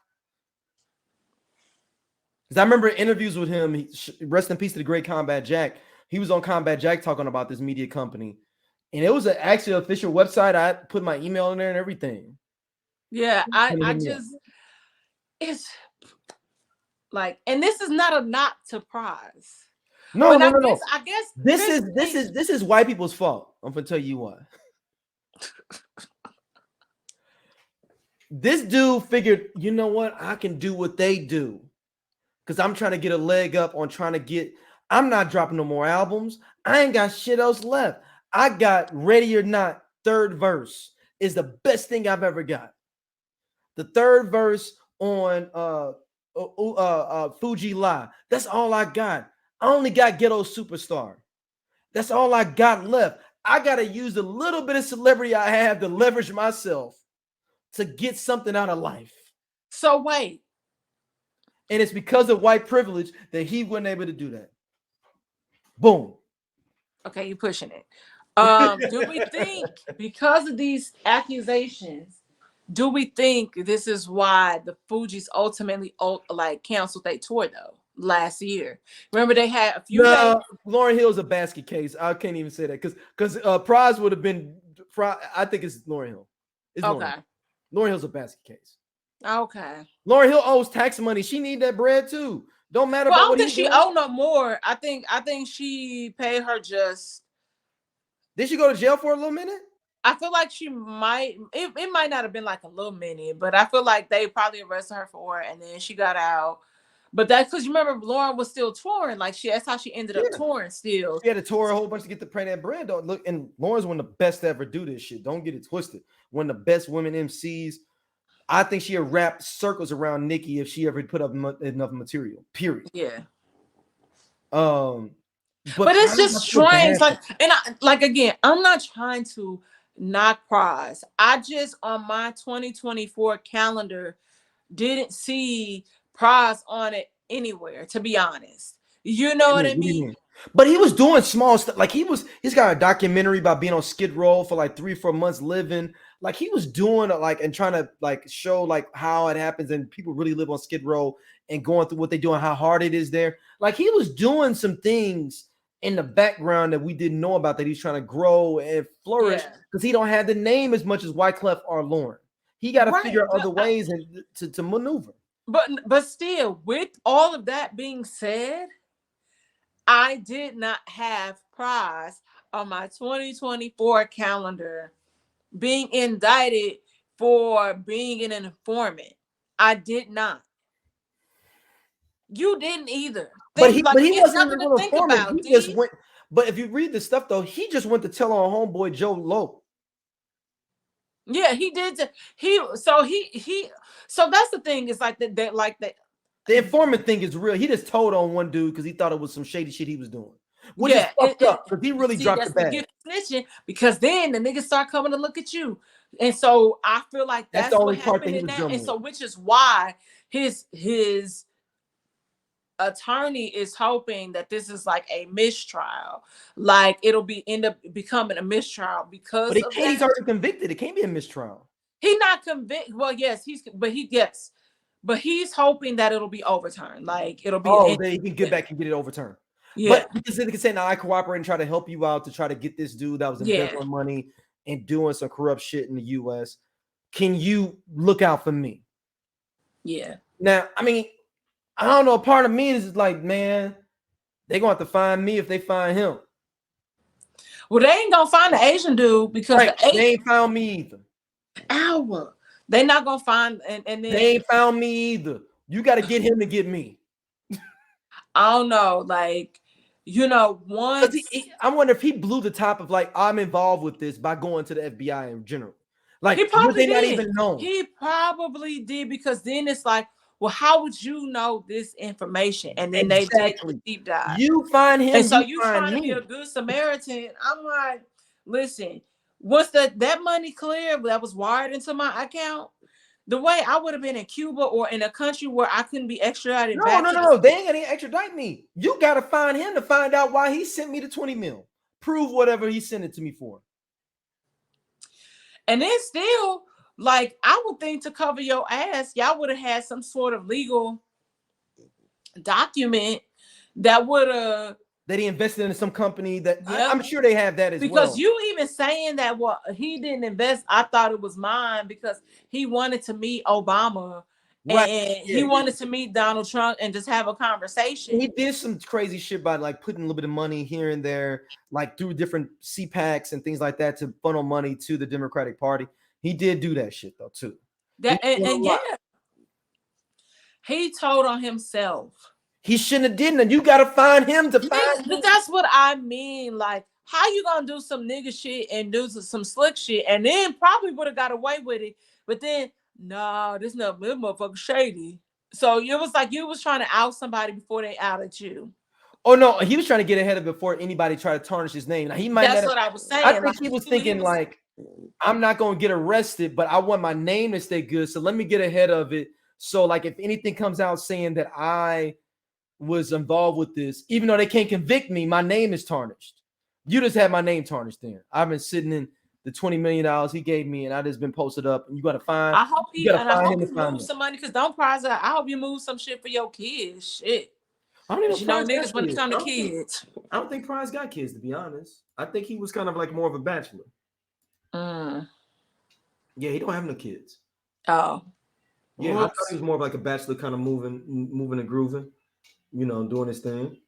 Speaker 2: Because I remember interviews with him. Rest in peace to the great Combat Jack. He was on Combat Jack talking about this media company. And it was actually an official website. I put my email in there and everything.
Speaker 3: Yeah, it's like, and this is not a knock to Pras.
Speaker 2: No.
Speaker 3: I guess
Speaker 2: this is white people's fault. I'm gonna tell you why. This dude figured, you know what? I can do what they do. Because I'm trying to get a leg up on trying to get, I'm not dropping no more albums. I ain't got shit else left. I got Ready or Not, third verse is the best thing I've ever got. The third verse on Fuji Lie. That's all I got. I only got Ghetto Superstar. That's all I got left. I got to use the little bit of celebrity I have to leverage myself to get something out of life.
Speaker 3: So wait.
Speaker 2: And it's because of white privilege that he wasn't able to do that. Boom.
Speaker 3: Okay, you're pushing it. Do we think because of these accusations, do we think this is why the Fugees ultimately canceled their tour though last year? Remember they had a few days.
Speaker 2: Lauryn Hill's a basket case. I can't even say that because Pras would have been. I think it's Lauryn Hill. It's
Speaker 3: okay.
Speaker 2: Lauryn Hill's a basket case.
Speaker 3: Okay.
Speaker 2: Lauryn Hill owes tax money. She need that bread too. Don't matter.
Speaker 3: Well, I don't think she owe no more. I think she paid her just.
Speaker 2: Did she go to jail for a little minute?
Speaker 3: I feel like she might. It might not have been like a little minute, but I feel like they probably arrested her for it, and then she got out. But that's because you remember Lauren was still touring. Like that's how she ended up touring still.
Speaker 2: She had to tour a whole bunch to get to pay that bread. Don't look, and Lauren's one of the best to ever do this shit. Don't get it twisted. One of the best women MCs. I think she would wrap circles around Nicki if she ever put up enough material. Period.
Speaker 3: Yeah.
Speaker 2: But
Speaker 3: it's just strange. Again, I'm not trying to knock Pras. I just on my 2024 calendar didn't see Pras on it anywhere, to be honest. You know what I mean?
Speaker 2: But he was doing small stuff. Like he's got a documentary about being on Skid Row for like 3 or 4 months living. Like he was doing and trying to show how it happens and people really live on Skid Row and going through what they do and how hard it is there. Like he was doing some things in the background that we didn't know about that he's trying to grow and flourish because he don't have the name as much as Wyclef or Lauren. He got to figure out other ways to maneuver.
Speaker 3: But still, with all of that being said, I did not have Pras on my 2024 calendar being indicted for being an informant. I did not. You didn't either.
Speaker 2: But he wasn't even an informant. He just went. But if you read the stuff though, he just went to tell on homeboy Joe Lowe.
Speaker 3: Yeah, he did. So that's the thing. Is
Speaker 2: the informant thing is real. He just told on one dude because he thought it was some shady shit he was doing. Which is fucked up because he really dropped the bag.
Speaker 3: Snitching because then the niggas start coming to look at you. And so I feel like that's the only part that he was doing. And so which is why his attorney is hoping that this is like a mistrial. Like it'll end up becoming a mistrial because
Speaker 2: he's already convicted. It can't be a mistrial.
Speaker 3: He's not convicted. Well, yes, but he's hoping that it'll be overturned. Like it'll be
Speaker 2: then he can get back and get it overturned.
Speaker 3: Yeah.
Speaker 2: But because they can say, now I cooperate and try to help you out to try to get this dude that was embezzling money and doing some corrupt shit in the US. Can you look out for me?
Speaker 3: Yeah.
Speaker 2: Now, I mean, I don't know. Part of me is like, man, they're going to have to find me if they find him.
Speaker 3: Well, they ain't going to find the Asian dude because
Speaker 2: they ain't found me either.
Speaker 3: They're not going to find, and then
Speaker 2: they ain't found me either. You got to get him to get me.
Speaker 3: I don't know. Once
Speaker 2: I wonder if he blew the top of I'm involved with this by going to the FBI in general.
Speaker 3: He probably
Speaker 2: did. Not even know.
Speaker 3: He probably did because then it's like, well, how would you know this information? And then they did the deep dive.
Speaker 2: You find him,
Speaker 3: and so you trying to be a good Samaritan. I'm like, listen, once that money cleared that was wired into my account, the way I would have been in Cuba or in a country where I couldn't be extradited.
Speaker 2: No. They ain't gonna extradite me. You gotta find him to find out why he sent me the 20 mil. Prove whatever he sent it to me for.
Speaker 3: And then still, I would think to cover your ass, y'all would have had some sort of legal document that would have
Speaker 2: that he invested in some company that I'm sure they have that as well.
Speaker 3: Because you even saying that he didn't invest, I thought it was mine because he wanted to meet Obama
Speaker 2: Right.
Speaker 3: And he wanted to meet Donald Trump and just have a conversation.
Speaker 2: He did some crazy shit by like putting a little bit of money here and there, like through different CPACs and things like that to funnel money to the Democratic Party. He did do that shit though too.
Speaker 3: He told on himself.
Speaker 2: He shouldn't have did it. You gotta find him to find.
Speaker 3: But that's what I mean. Like, how you gonna do some nigga shit and do some slick shit, and then probably would have got away with it, but then this motherfucker shady. So it was like you was trying to out somebody before they outed you.
Speaker 2: Oh no, he was trying to get ahead of it before anybody tried to tarnish his name. Now, he might.
Speaker 3: That's what I was saying.
Speaker 2: I think he was thinking like, I'm not gonna get arrested, but I want my name to stay good. So let me get ahead of it. So like, if anything comes out saying that I was involved with this, even though they can't convict me, my name is tarnished. You just had my name tarnished. Then I've been sitting in the $20 million he gave me, and I just been posted up. And you got to find.
Speaker 3: I hope he move some money, because don't prize out. I hope you move some shit for your kids. Shit.
Speaker 2: I don't even know
Speaker 3: niggas when it comes to kids.
Speaker 2: I don't think Prize got kids, to be honest. I think he was kind of like more of a bachelor. Yeah, he don't have no kids.
Speaker 3: Oh.
Speaker 2: Yeah, I thought he was more of like a bachelor, kind of moving and grooving, doing his thing.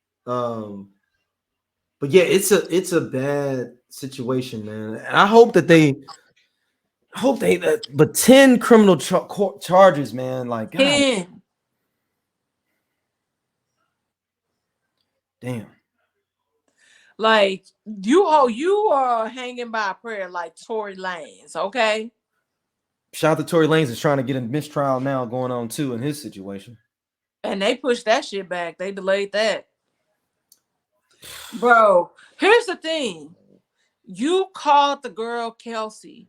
Speaker 2: But yeah, it's a bad situation, man. And I hope that but 10 criminal charges, man. Like, God.
Speaker 3: 10.
Speaker 2: Damn.
Speaker 3: Like, you are hanging by a prayer like Tory Lanez, okay?
Speaker 2: Shout out to Tory Lanez is trying to get a mistrial now going on too in his situation.
Speaker 3: And they pushed that shit back. They delayed that. Bro, here's the thing. You called the girl Kelsey.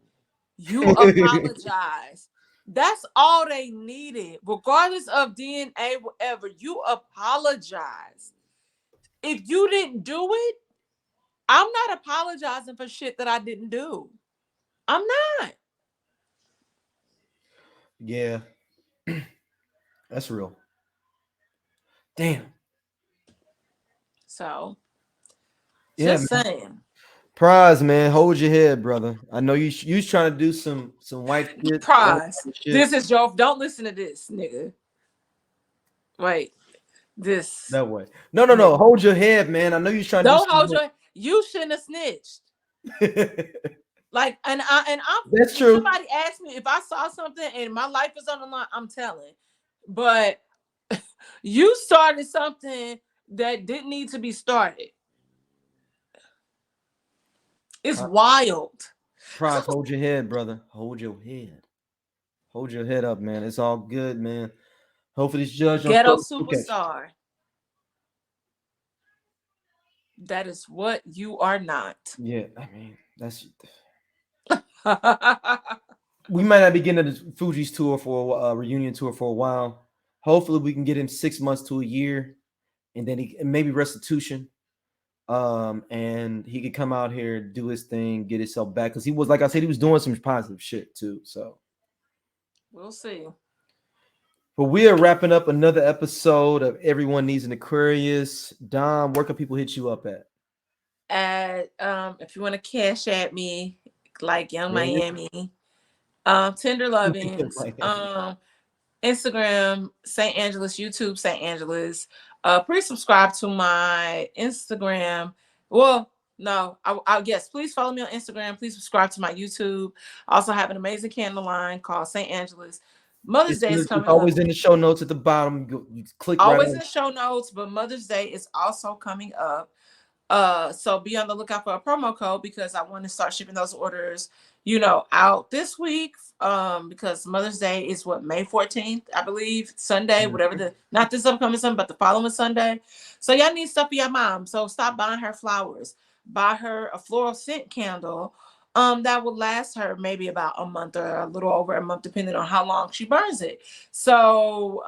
Speaker 3: You apologize. That's all they needed. Regardless of DNA, whatever, you apologize. If you didn't do it, I'm not apologizing for shit that I didn't do. I'm not.
Speaker 2: Yeah. That's real. Damn.
Speaker 3: So,
Speaker 2: just
Speaker 3: saying.
Speaker 2: Prize, man, hold your head, brother. I know you trying to do some white shit.
Speaker 3: Prize. This is your. Don't listen to this, nigga. Wait, this.
Speaker 2: That way. No. Hold your head, man. I know you're trying to.
Speaker 3: Don't hold your. You shouldn't have snitched. Like, and I'm.
Speaker 2: That's true.
Speaker 3: Somebody asked me if I saw something and my life is on the line. I'm telling, but you started something that didn't need to be started. It's wild.
Speaker 2: Prize, hold your head, brother. Hold your head. Hold your head up, man. It's all good, man. Hopefully this judge.
Speaker 3: Ghetto superstar. That is what you are not.
Speaker 2: Yeah, I mean, that's. We might not be getting the Fugees tour for a reunion tour for a while. Hopefully we can get him 6 months to a year, and then maybe restitution. And he could come out here, do his thing, get himself back, because he was, like I said, he was doing some positive shit too. So
Speaker 3: we'll see.
Speaker 2: But we are wrapping up another episode of Everyone Needs an Aquarius. Dom, where can people hit you up at?
Speaker 3: If you want to cash at me, like Young Miami, Tender Lovings, Instagram, St. Angeles, YouTube, St. Angeles. Please subscribe to my Instagram. Well, no, I guess please follow me on Instagram. Please subscribe to my YouTube. I also have an amazing candle line called St. Angeles. Mother's Day is coming
Speaker 2: always
Speaker 3: up.
Speaker 2: In the show notes at the bottom. You click
Speaker 3: always
Speaker 2: right
Speaker 3: in the show notes, but Mother's Day is also coming up. So be on the lookout for a promo code, because I want to start shipping those orders, out this week. Because Mother's Day is May 14th, I believe, Sunday, whatever not this upcoming Sunday, but the following Sunday. So y'all need stuff for your mom. So stop buying her flowers. Buy her a floral scent candle. That will last her maybe about a month or a little over a month, depending on how long she burns it. So,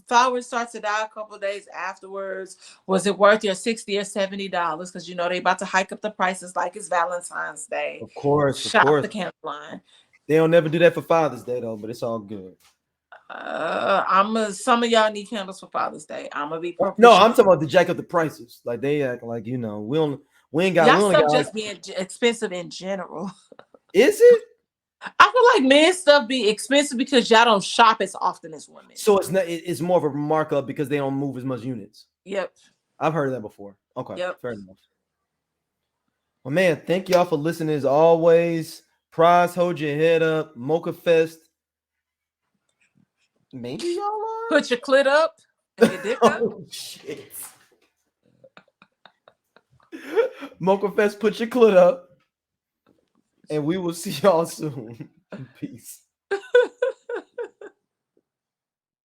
Speaker 3: flowers start to die a couple of days afterwards. Was it worth your $60 or $70? Because they about to hike up the prices like it's Valentine's Day.
Speaker 2: Of course,
Speaker 3: Shop the candle line.
Speaker 2: They don't never do that for Father's Day though, but it's all good.
Speaker 3: Some of y'all need candles for Father's Day. I'm gonna be
Speaker 2: no. I'm talking about the jack up the prices. Like they act like we ain't got.
Speaker 3: Y'all stuff just being expensive in general.
Speaker 2: Is it?
Speaker 3: I feel like men's stuff be expensive because y'all don't shop as often as women.
Speaker 2: So it's not. It's more of a markup because they don't move as much units.
Speaker 3: Yep.
Speaker 2: I've heard of that before. Okay.
Speaker 3: Yep.
Speaker 2: Fair enough. Well, man, thank y'all for listening as always. Pras, hold your head up. Mochafest. Maybe y'all are.
Speaker 3: Put your clit up and your dick up.
Speaker 2: Oh shit. Mochafest, put your clit up. And we will see y'all soon. Peace.